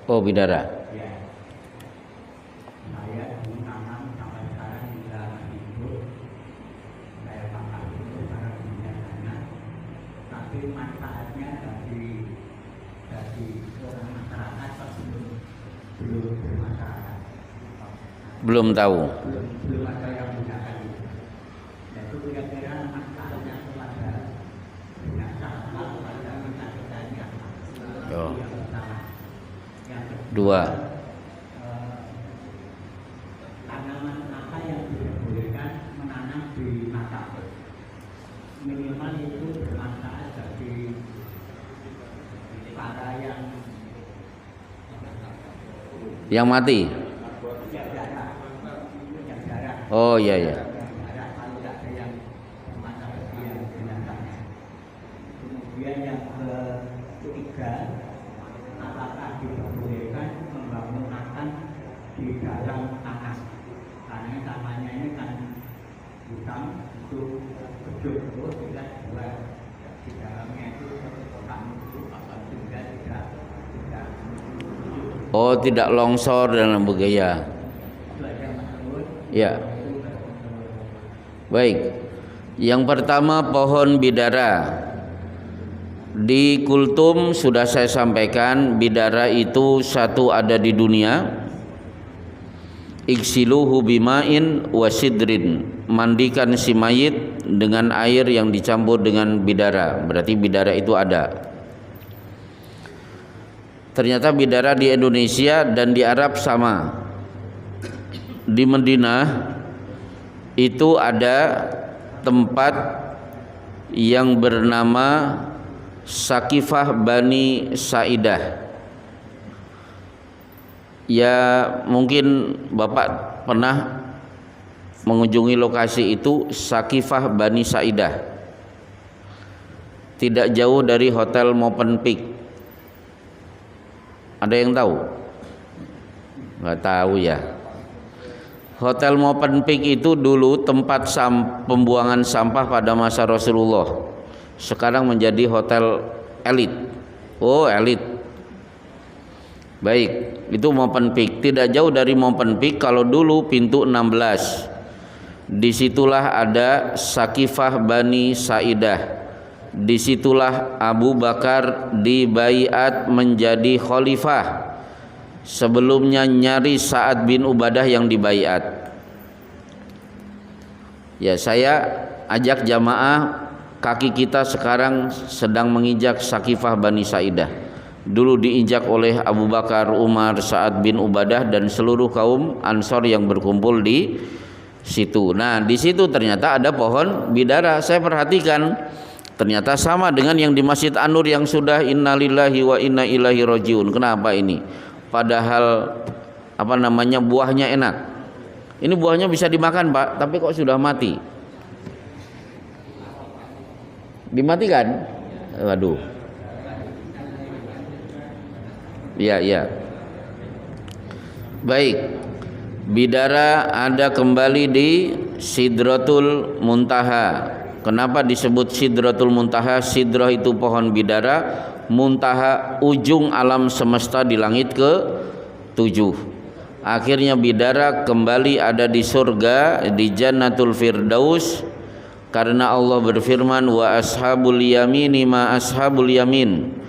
Oh, bidara. Saya dulu tanam sampai sekarang juga masih hidup. Saya pakai itu karena biasanya, tapi manfaatnya bagi orang masyarakat belum bermasyarakat. Belum tahu. Belum ada yang menggunakan itu. Yaitu kira-kira manfaatnya kepada banyak sahabat, kepada masyarakat yang Oh. yang pertama. Yang kedua, 2. tanaman apa yang dibolehkan menanam di makam, minimal itu bermanfaat bagi para Yang mati. yang jarang, Oh, iya ya. kalau tidak ada yang bermanfaat bagi yang jenazahnya. Kemudian yang ketiga, apakah diperbolehkan membangun makam di dalam tanah? Karena tanahnya ini kan bukan untuk gedung terus tidak buat di dalamnya itu bukan untuk apa juga tidak. Oh, tidak longsor dan sebagainya. Itu aja Mas Nur. Ya. Baik. Yang pertama pohon bidara. Di Kultum sudah saya sampaikan, bidara itu satu ada di dunia. Iksiluhu bima'in wasidrin. Mandikan si mayit dengan air yang dicampur dengan bidara. Berarti bidara itu ada. Ternyata bidara di Indonesia dan di Arab sama. Di Madinah itu ada tempat yang bernama Sakifah Bani Sa'idah. Ya, mungkin Bapak pernah mengunjungi lokasi itu, Sakifah Bani Sa'idah. Tidak jauh dari Hotel Movenpick. Ada yang tahu? Nggak tahu ya. Hotel Movenpick itu dulu tempat pembuangan sampah pada masa Rasulullah. Sekarang menjadi hotel elit. Oh, elit. Baik, itu Movenpick. Tidak jauh dari Movenpick, kalau dulu pintu 16. Disitulah ada Sakifah Bani Sa'idah. Disitulah Abu Bakar dibaiat menjadi khalifah. Sebelumnya nyari Sa'ad bin Ubadah yang dibaiat. Ya, saya ajak jamaah, kaki kita sekarang sedang menginjak Sakifah Bani Sa'idah. Dulu diinjak oleh Abu Bakar, Umar, Sa'ad bin Ubadah dan seluruh kaum Ansor yang berkumpul di situ. Nah, di situ ternyata ada pohon bidara. Saya perhatikan, ternyata sama dengan yang di Masjid An-Nur yang sudah innalillahi wa inna ilaihi rajiun. Kenapa ini? Padahal buahnya enak. Ini buahnya bisa dimakan, Pak, tapi kok sudah mati? Dimatikan? Waduh. Iya. Baik. Bidara ada kembali di Sidratul Muntaha. Kenapa disebut Sidratul Muntaha? Sidrah itu pohon bidara, muntaha ujung alam semesta di langit ke-7. Akhirnya bidara kembali ada di surga, di Jannatul Firdaus, karena Allah berfirman, wa ashabul yamini ma ashabul yamin.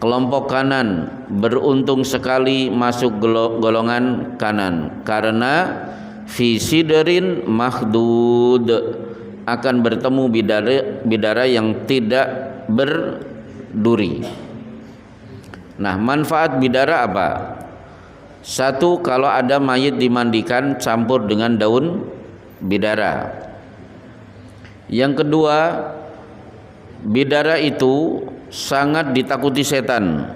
Kelompok kanan beruntung sekali masuk golongan kanan, karena fi sidrin mahdud, akan bertemu bidara yang tidak berduri. Nah, manfaat bidara apa? Satu, kalau ada mayit dimandikan campur dengan daun bidara. Yang kedua, bidara itu sangat ditakuti setan.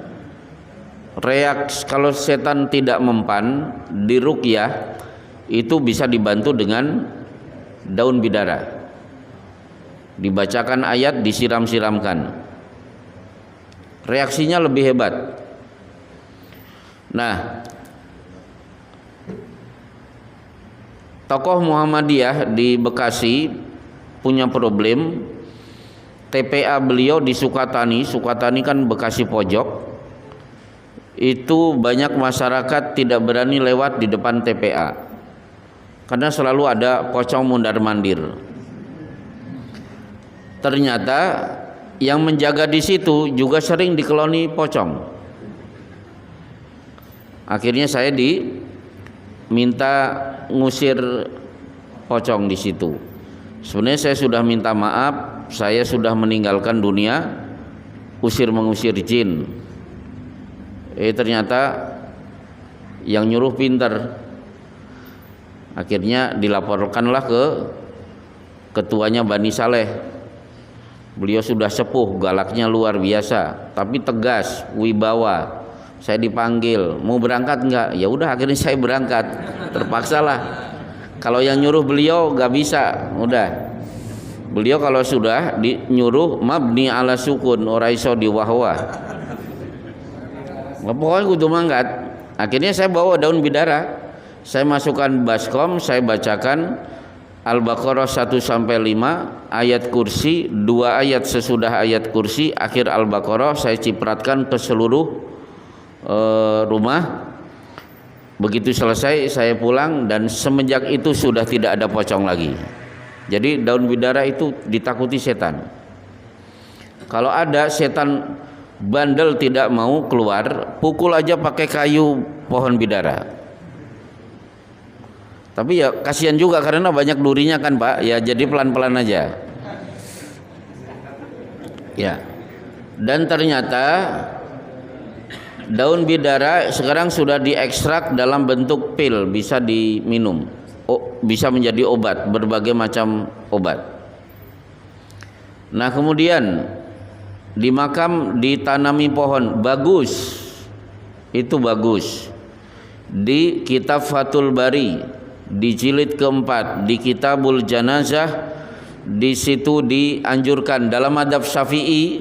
Kalau setan tidak mempan, di ruqyah itu bisa dibantu dengan daun bidara. Dibacakan ayat, disiram-siramkan. Reaksinya lebih hebat. Nah, tokoh Muhammadiyah di Bekasi punya problem. TPA beliau di Sukatani kan Bekasi pojok, itu banyak masyarakat tidak berani lewat di depan TPA karena selalu ada pocong mondar-mandir. Ternyata yang menjaga di situ juga sering dikeloni pocong. Akhirnya saya diminta ngusir pocong di situ. Sebenarnya saya sudah minta maaf, saya sudah meninggalkan dunia mengusir jin. Ternyata yang nyuruh pinter. Akhirnya dilaporkanlah ke ketuanya Bani Saleh. Beliau sudah sepuh, galaknya luar biasa, tapi tegas, wibawa. Saya dipanggil, mau berangkat enggak? Ya udah, akhirnya saya berangkat. Terpaksalah. Kalau yang nyuruh beliau gak bisa, udah. Beliau kalau sudah nyuruh mabni ala sukun, ora iso diwahwa. Pokoknya kudu mangkat. Akhirnya saya bawa daun bidara, saya masukkan baskom, saya bacakan Al-Baqarah 1-5, ayat kursi, 2 ayat sesudah ayat kursi, akhir Al-Baqarah saya cipratkan ke seluruh rumah. Begitu selesai saya pulang, dan semenjak itu sudah tidak ada pocong lagi. Jadi daun bidara itu ditakuti setan. Kalau ada setan bandel tidak mau keluar, pukul aja pakai kayu pohon bidara. Tapi ya kasihan juga karena banyak durinya kan Pak. Ya jadi pelan-pelan aja. Ya. Dan ternyata daun bidara sekarang sudah diekstrak dalam bentuk pil, bisa diminum, bisa menjadi obat, berbagai macam obat. Nah, kemudian di makam ditanami pohon, bagus, itu bagus. Di Kitab Fathul Bari di jilid keempat, di Kitabul Janazah, di situ dianjurkan dalam madhab Syafi'i,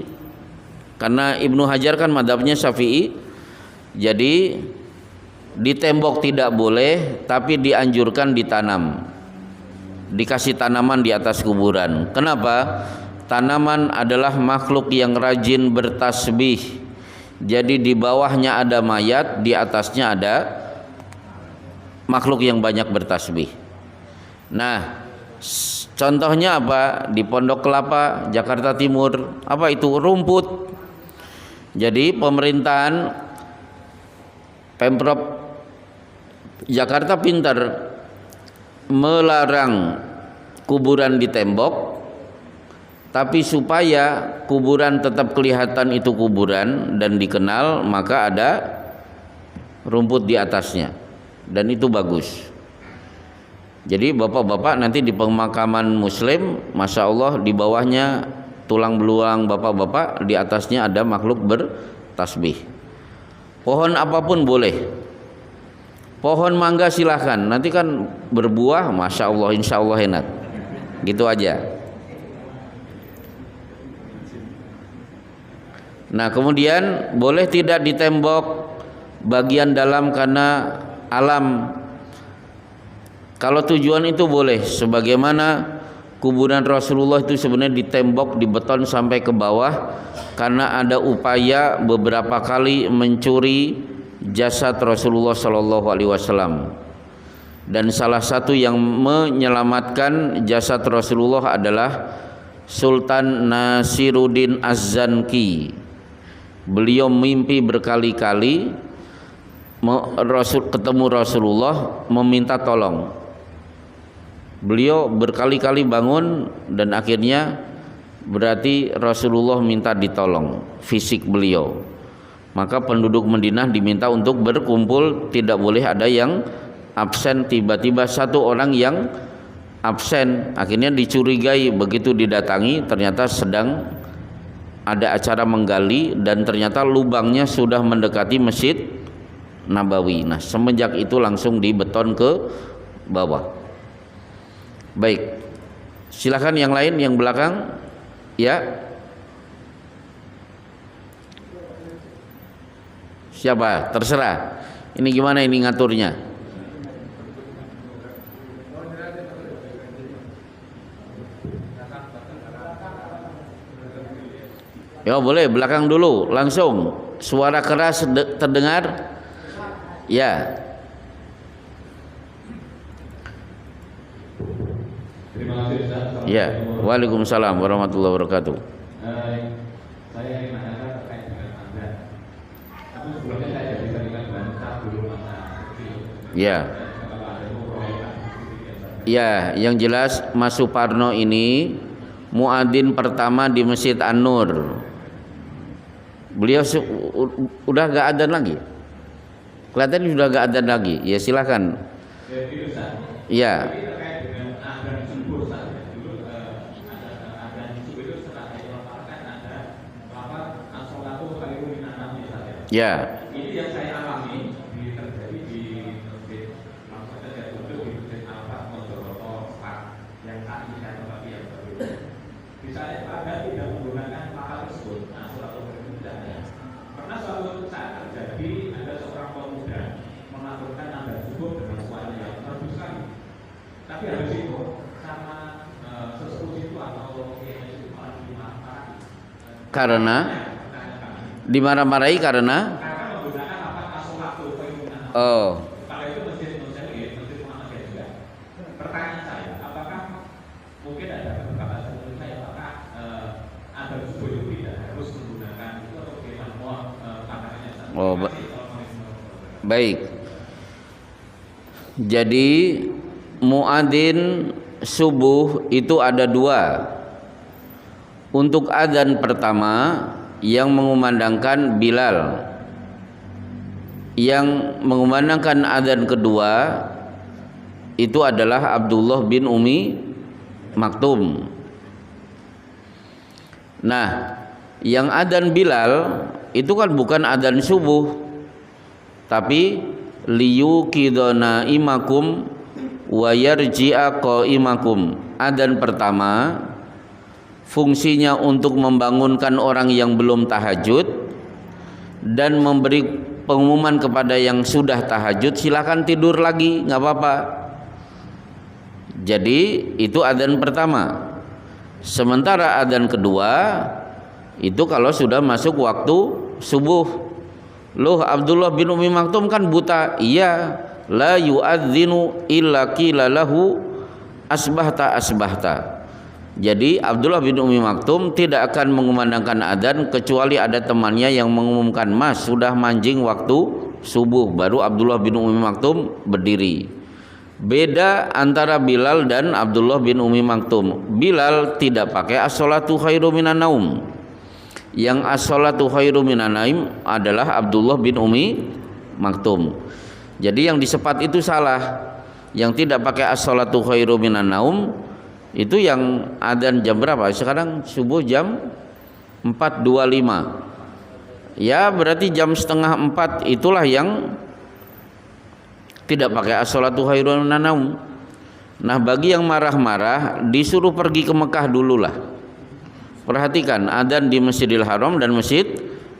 karena Ibnu Hajar kan madhabnya Syafi'i. Jadi di tembok tidak boleh, tapi dianjurkan ditanam. Dikasih tanaman di atas kuburan. Kenapa? Tanaman adalah makhluk yang rajin bertasbih. Jadi di bawahnya ada mayat, di atasnya ada makhluk yang banyak bertasbih. Nah, contohnya apa? Di Pondok Kelapa, Jakarta Timur, apa itu? Rumput. Jadi pemerintahan Pemprov Jakarta pintar melarang kuburan di tembok, tapi supaya kuburan tetap kelihatan itu kuburan dan dikenal, maka ada rumput di atasnya, dan itu bagus. Jadi bapak-bapak nanti di pemakaman muslim, masya Allah, di bawahnya tulang belulang bapak-bapak, di atasnya ada makhluk bertasbih. Pohon apapun boleh. Pohon mangga silahkan, nanti kan berbuah, masya Allah, insya Allah enak. Gitu aja. Nah, kemudian boleh tidak di tembok bagian dalam karena alam Kalau tujuan itu boleh, sebagaimana kuburan Rasulullah itu sebenarnya ditembok, dibeton sampai ke bawah karena ada upaya beberapa kali mencuri jasad Rasulullah Shallallahu Alaihi Wasallam. Dan salah satu yang menyelamatkan jasad Rasulullah adalah Sultan Nasiruddin Az-Zanki. Beliau mimpi berkali-kali ketemu Rasulullah, meminta tolong. Beliau berkali-kali bangun dan akhirnya berarti Rasulullah minta ditolong fisik beliau. Maka penduduk Madinah diminta untuk berkumpul, tidak boleh ada yang absen. Tiba-tiba satu orang yang absen, akhirnya dicurigai. Begitu didatangi ternyata sedang ada acara menggali dan ternyata lubangnya sudah mendekati Masjid Nabawi. Nah, semenjak itu langsung dibeton ke bawah. Baik, silakan yang lain, yang belakang, ya. Siapa? Terserah. Ini gimana ini ngaturnya? Ya boleh, belakang dulu, langsung. Suara keras terdengar? Ya. Terima kasih Ustaz. Ya, waalaikumsalam warahmatullahi wabarakatuh. Saya ingin menanyakan terkait dengan azan. Tapi sebelumnya saya jadi teringat dengan Ustaz dulu masa kecil. Ya. Ya, yang jelas Mas Suparno ini muadzin pertama di Masjid An-Nur. Beliau udah gak adzan lagi. Kelihatannya sudah gak adzan lagi. Ya silakan. Ya. Ya. Ini yang saya alami terjadi di masjid, maksudnya saya duduk di masjid Al-Fatih Mondoroto Park yang saat ini saya tempati yang berbeda. Di sana ada tidak menggunakan lafaz tersebut, nah surat al-Fatih tidak ada. Pernah suatu saat terjadi ada seorang pemuda mengaturkan nada subuh dengan suara yang merdu sekali. Tapi habis itu sama sesepuh itu atau yang itu malah dimarah-marahi. Karena dimarah-marahi karena menggunakan apa as-sholatu khairum. oh. Kalau itu masjid Muslim, masjid Muhammadiyah juga. Pertanyaan saya, apakah mungkin ada beberapa sebelum saya apakah ada subuh itu tidak harus menggunakan itu atau bagaimana pandangannya? Oh, baik. Jadi muadzin subuh itu ada dua. Untuk adzan pertama yang mengumandangkan Bilal, yang mengumandangkan adzan kedua itu adalah Abdullah bin Umi Maktum. Nah, yang adzan Bilal itu kan bukan adzan subuh, tapi liyuqidona imakum wa yarji'a qaimakum. Adzan pertama fungsinya untuk membangunkan orang yang belum tahajud dan memberi pengumuman kepada yang sudah tahajud, silakan tidur lagi, nggak apa-apa. Jadi itu adzan pertama. Sementara adzan kedua itu kalau sudah masuk waktu subuh. Loh, Abdullah bin Umi Maktum kan buta. Iya, la yu'adzinu illa qila lahu asbahta asbahta. Jadi Abdullah bin Umi Maktum tidak akan mengumandangkan adzan kecuali ada temannya yang mengumumkan, "Mas, sudah manjing waktu subuh." Baru Abdullah bin Umi Maktum berdiri. Beda antara Bilal dan Abdullah bin Umi Maktum. Bilal tidak pakai as-sholatu khairum minan naum. Yang as-sholatu khairum minan naum adalah Abdullah bin Umi Maktum. Jadi yang disepat itu salah. Yang tidak pakai as-sholatu khairum minan naum itu yang adzan jam berapa? Sekarang subuh jam 4.25. Ya berarti jam setengah 4 itulah yang tidak pakai as-sholatu khairun minan naum. Nah, bagi yang marah-marah disuruh pergi ke Mekah dululah. Perhatikan adzan di Masjidil Haram dan Masjid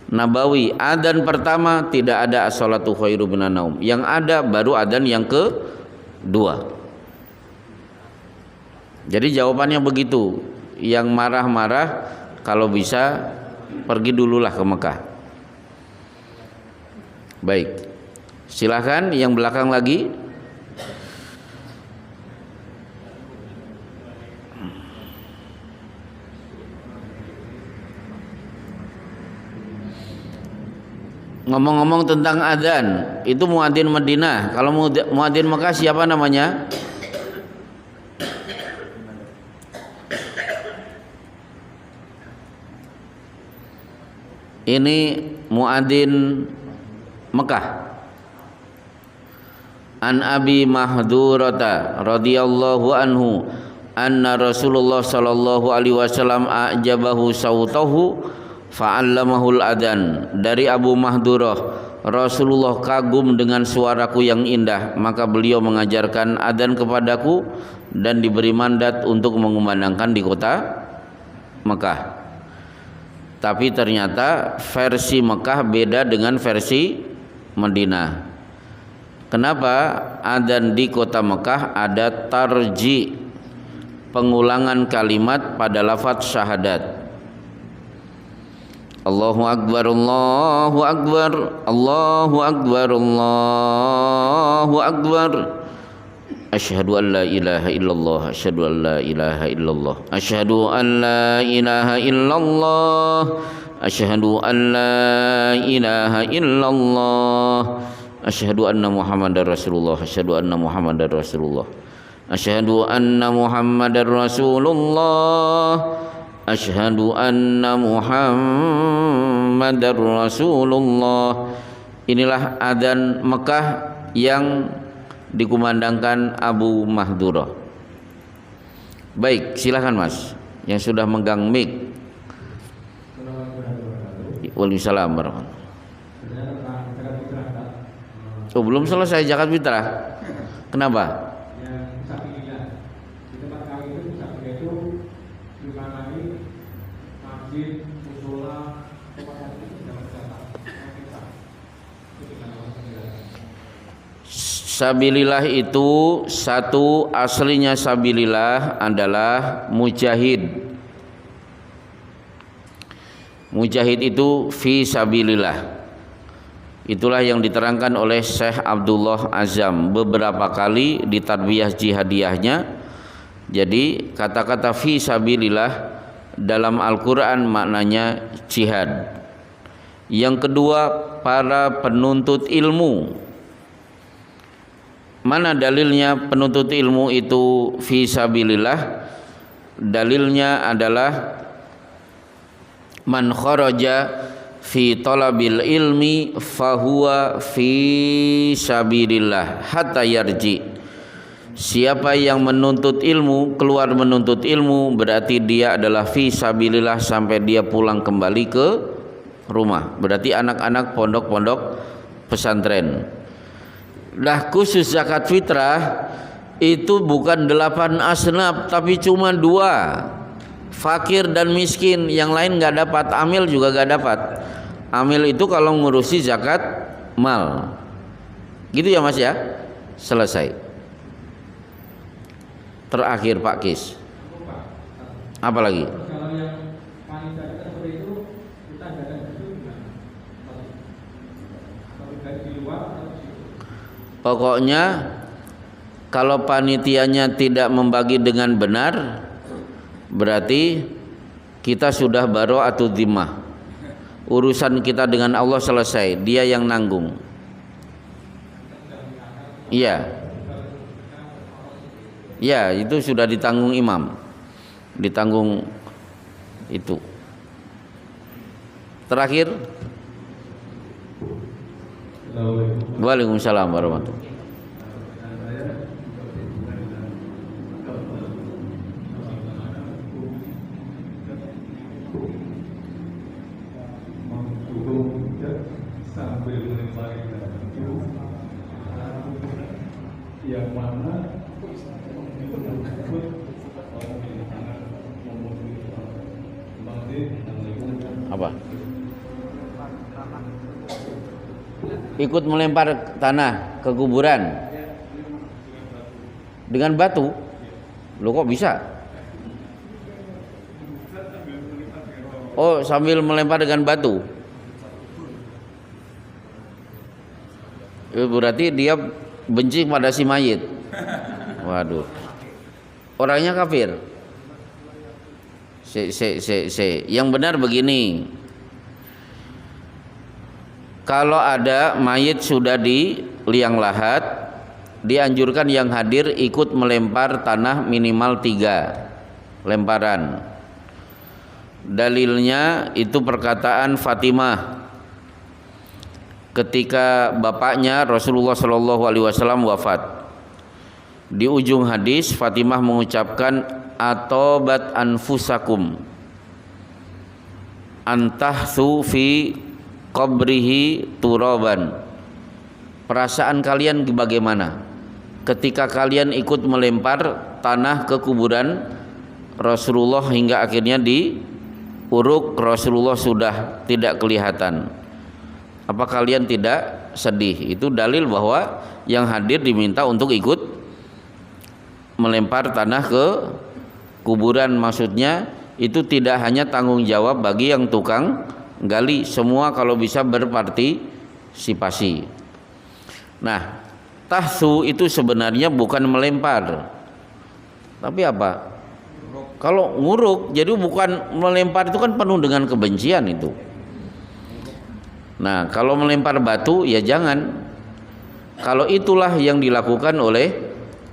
Nabawi. Adzan pertama tidak ada as-sholatu khairun minan naum. Yang ada baru adzan yang kedua. Jadi jawabannya begitu. Yang marah-marah kalau bisa pergi dululah ke Mekah. Baik. Silahkan yang belakang lagi. Ngomong-ngomong tentang adzan, itu muadzin Madinah. Kalau muadzin Mekah siapa namanya? Ini muadzin Mekah. An Abi Mahdurata radhiyallahu anhu anna Rasulullah sallallahu alaihi wasallam ajabahu sautahu fa'allamahul adzan. Dari Abu Mahdurah, Rasulullah kagum dengan suaraku yang indah, maka beliau mengajarkan adzan kepadaku dan diberi mandat untuk mengumandangkan di kota Mekah. Tapi ternyata versi Mekah beda dengan versi Madinah. Kenapa? Adzan di kota Mekah ada tarji, pengulangan kalimat pada lafaz syahadat. Allahu akbar, Allahu akbar, Allahu akbar, Allahu akbar. Asyhadu an la ilaha illallah, asyhadu an la ilaha illallah, asyhadu an la ilaha illallah, asyhadu an la ilaha illallah, asyhadu anna Muhammadar Rasulullah, asyhadu anna Muhammadar Rasulullah, asyhadu anna Muhammadar Rasulullah, asyhadu anna Muhammadar Rasulullah. Inilah adzan Mekah yang dikumandangkan Abu Mahdurah. Baik, silakan Mas yang sudah megang mic. Waalaikumsalam warahmatullahi. Oh, belum selesai zakat fitrah. Kenapa? Yang sapinya di tempat kami itu sapinya itu dimanani masjid, musola, tempat itu tidak berzakat. Sabilillah itu satu, aslinya sabilillah adalah mujahid. Mujahid itu fi sabilillah. Itulah yang diterangkan oleh Syekh Abdullah Azam beberapa kali di tarbiyah jihadiyahnya. Jadi kata-kata fi sabilillah dalam Al-Quran maknanya jihad. Yang kedua, para penuntut ilmu. Mana dalilnya penuntut ilmu itu fi sabilillah? Dalilnya adalah man kharaja fi talabil ilmi fahuwa fi sabilillah hatta yarji. Siapa yang menuntut ilmu, keluar menuntut ilmu, berarti dia adalah fi sabilillah sampai dia pulang kembali ke rumah. Berarti anak-anak pondok-pondok pesantren. Lah khusus zakat fitrah itu bukan 8 asnaf tapi cuma 2, fakir dan miskin. Yang lain nggak dapat, amil juga nggak dapat. Amil itu kalau ngurusi zakat mal, gitu ya Mas ya. Selesai. Terakhir Pak Kis. Apa lagi? Kalau yang wanita seperti itu kita ada dulu gimana? Kalau dari di luar atau di situ? Pokoknya kalau panitianya tidak membagi dengan benar, berarti kita sudah bara'atul dhimmah. Urusan kita dengan Allah selesai, dia yang nanggung. Iya. Ya, itu sudah ditanggung imam. Ditanggung itu. Terakhir. Waalaikumsalam warahmatullahi. Sambil melempari yang mana Apa? Ikut melempar tanah ke kuburan dengan batu. Loh kok bisa? Oh, sambil melempar dengan batu. Berarti dia benci pada si mayit. Waduh. Orangnya kafir. Yang benar begini. Kalau ada mayit sudah di liang lahat, dianjurkan yang hadir ikut melempar tanah minimal 3 lemparan. Dalilnya itu perkataan Fatimah ketika bapaknya Rasulullah Shallallahu Alaihi Wasallam wafat. Di ujung hadis Fatimah mengucapkan atobat anfusakum antahsu fi qabrihi turaban. Perasaan kalian bagaimana ketika kalian ikut melempar tanah ke kuburan Rasulullah hingga akhirnya diuruk Rasulullah sudah tidak kelihatan? Apa kalian tidak sedih? Itu dalil bahwa yang hadir diminta untuk ikut melempar tanah ke kuburan. Maksudnya itu tidak hanya tanggung jawab bagi yang tukang gali, semua kalau bisa berpartisipasi. Nah, tahsu itu sebenarnya bukan melempar, tapi apa? Kalau nguruk, jadi bukan melempar, itu kan penuh dengan kebencian itu. Nah, kalau melempar batu ya jangan. Kalau itulah yang dilakukan oleh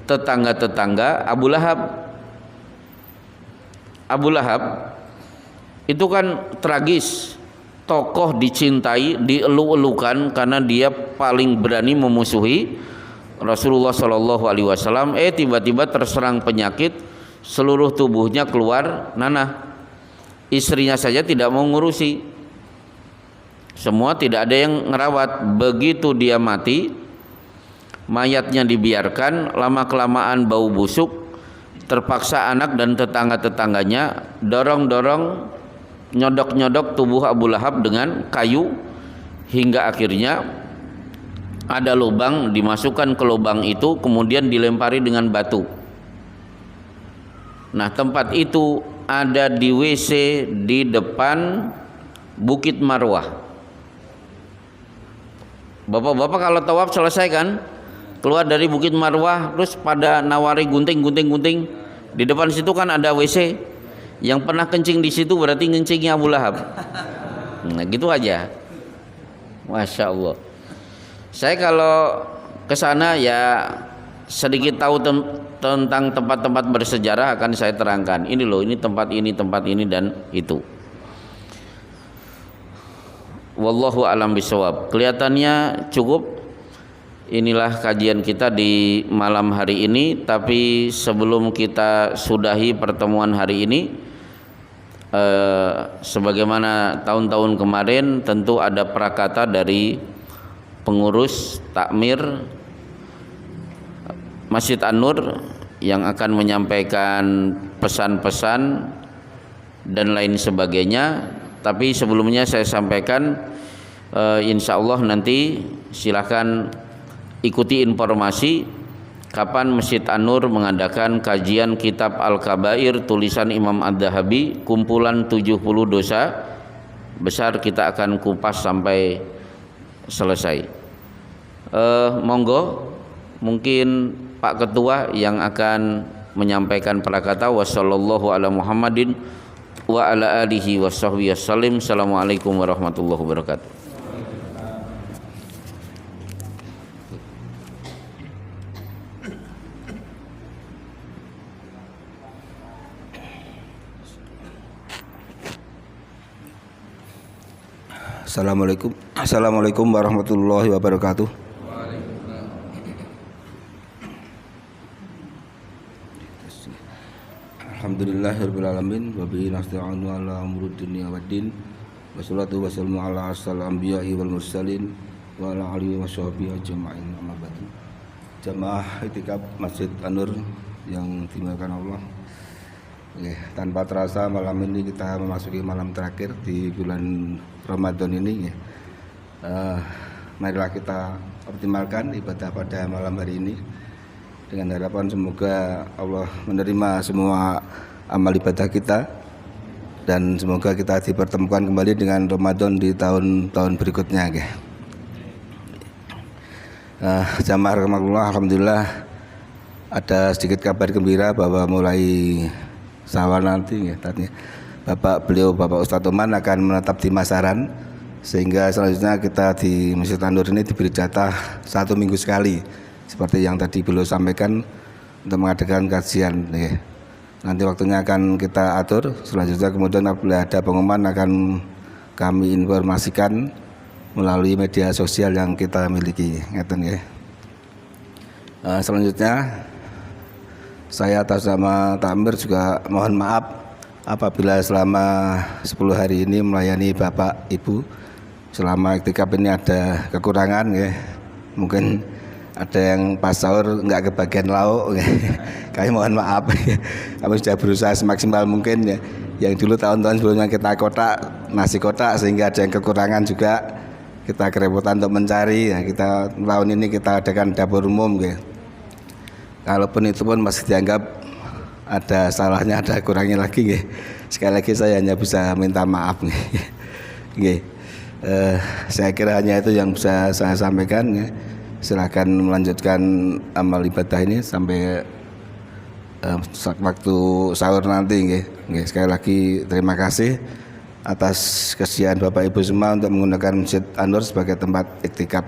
tetangga-tetangga Abu Lahab. Abu Lahab itu kan tragis, tokoh dicintai, dielu-elukan karena dia paling berani memusuhi Rasulullah Shallallahu Alaihi Wasallam. Tiba-tiba terserang penyakit, seluruh tubuhnya keluar nanah. Istrinya saja tidak mau ngurusi, semua tidak ada yang ngerawat. Begitu dia mati, mayatnya dibiarkan, lama-kelamaan bau busuk. Terpaksa anak dan tetangga-tetangganya dorong-dorong, nyodok-nyodok tubuh Abu Lahab dengan kayu hingga akhirnya ada lubang, dimasukkan ke lubang itu kemudian dilempari dengan batu. Nah, tempat itu ada di WC di depan Bukit Marwah. Bapak-bapak kalau tawaf selesai kan, keluar dari Bukit Marwah terus pada nawari gunting. Di depan situ kan ada WC. Yang pernah kencing di situ berarti ngencingnya Abu Lahab. Nah, gitu aja. Masya Allah. Saya kalau ke sana ya sedikit tahu tentang tempat-tempat bersejarah akan saya terangkan. Ini loh, ini tempat ini dan itu. Wallahu a'lam bishawab. Kelihatannya cukup. Inilah kajian kita di malam hari ini. Tapi sebelum kita sudahi pertemuan hari ini, sebagaimana tahun-tahun kemarin, tentu ada prakata dari pengurus takmir Masjid An-Nur yang akan menyampaikan pesan-pesan dan lain sebagainya. Tapi sebelumnya saya sampaikan, insya Allah nanti silahkan ikuti informasi kapan Masjid An-Nur mengadakan kajian kitab Al-Kabair tulisan Imam Ad-Dhahabi, kumpulan 70 dosa besar. Kita akan kupas sampai selesai. Monggo, mungkin Pak Ketua yang akan menyampaikan prakata. Wassallallahu ala Muhammadin wa ala alihi washabbihi wasallim. Assalamualaikum warahmatullahi wabarakatuh. Assalamualaikum warahmatullahi wabarakatuh. Alhamdulillahirabbil alamin wa bihi nasta'inu ala umuri dunya waddin. Wassalatu wassalamu ala asyrofil anbiya'i wal mursalin wa ala alihi washabihi ajma'in. Amma ba'du. Jamaah itikaf Masjid An-Nur yang dimuliakan Allah. Tanpa terasa malam ini kita memasuki malam terakhir di bulan Ramadan ini. Marilah kita optimalkan ibadah pada malam hari ini dengan harapan semoga Allah menerima semua amal ibadah kita dan semoga kita dipertemukan kembali dengan Ramadan di tahun-tahun berikutnya. Jamaah rahimakumullah, alhamdulillah ada sedikit kabar gembira bahwa mulai Syawal nanti Bapak Ustadz Oman akan menetap di Masaran, sehingga selanjutnya kita di Masjid An-Nur ini diberi jatah 1 minggu sekali seperti yang tadi beliau sampaikan untuk mengadakan kajian. Nanti waktunya akan kita atur. Selanjutnya kemudian apabila ada pengumuman akan kami informasikan melalui media sosial yang kita miliki. Selanjutnya saya atas nama Takmir juga mohon maaf apabila selama 10 hari ini melayani Bapak Ibu selama iktikaf ini ada kekurangan mungkin ada yang pas sahur nggak kebagian lauk kami mohon maaf. Kami sudah berusaha semaksimal mungkin yang dulu tahun-tahun sebelumnya kita kotak nasi kotak sehingga ada yang kekurangan juga kita kerepotan untuk mencari kita tahun ini kita adakan dapur umum kalaupun itu pun masih dianggap ada salahnya, ada kurangnya lagi sekali lagi saya hanya bisa minta maaf saya kira hanya itu yang bisa saya sampaikan silakan melanjutkan amal ibadah ini sampai waktu sahur nanti. Sekali lagi terima kasih atas kesediaan Bapak Ibu semua untuk menggunakan Masjid An-Nur sebagai tempat iktikaf.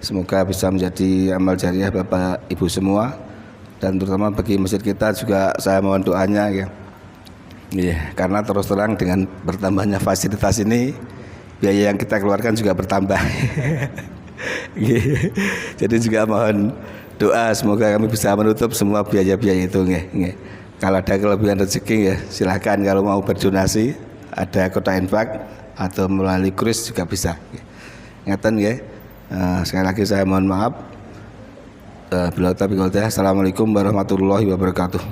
Semoga bisa menjadi amal jariah Bapak Ibu semua, dan terutama bagi masjid kita juga saya mohon doanya karena terus terang dengan bertambahnya fasilitas ini biaya yang kita keluarkan juga bertambah. Jadi juga mohon doa semoga kami bisa menutup semua biaya-biaya itu. Kalau ada kelebihan rezeki silahkan, kalau mau berdonasi ada kotak infak atau melalui kris juga bisa. Sekali lagi saya mohon maaf. Assalamualaikum warahmatullahi wabarakatuh.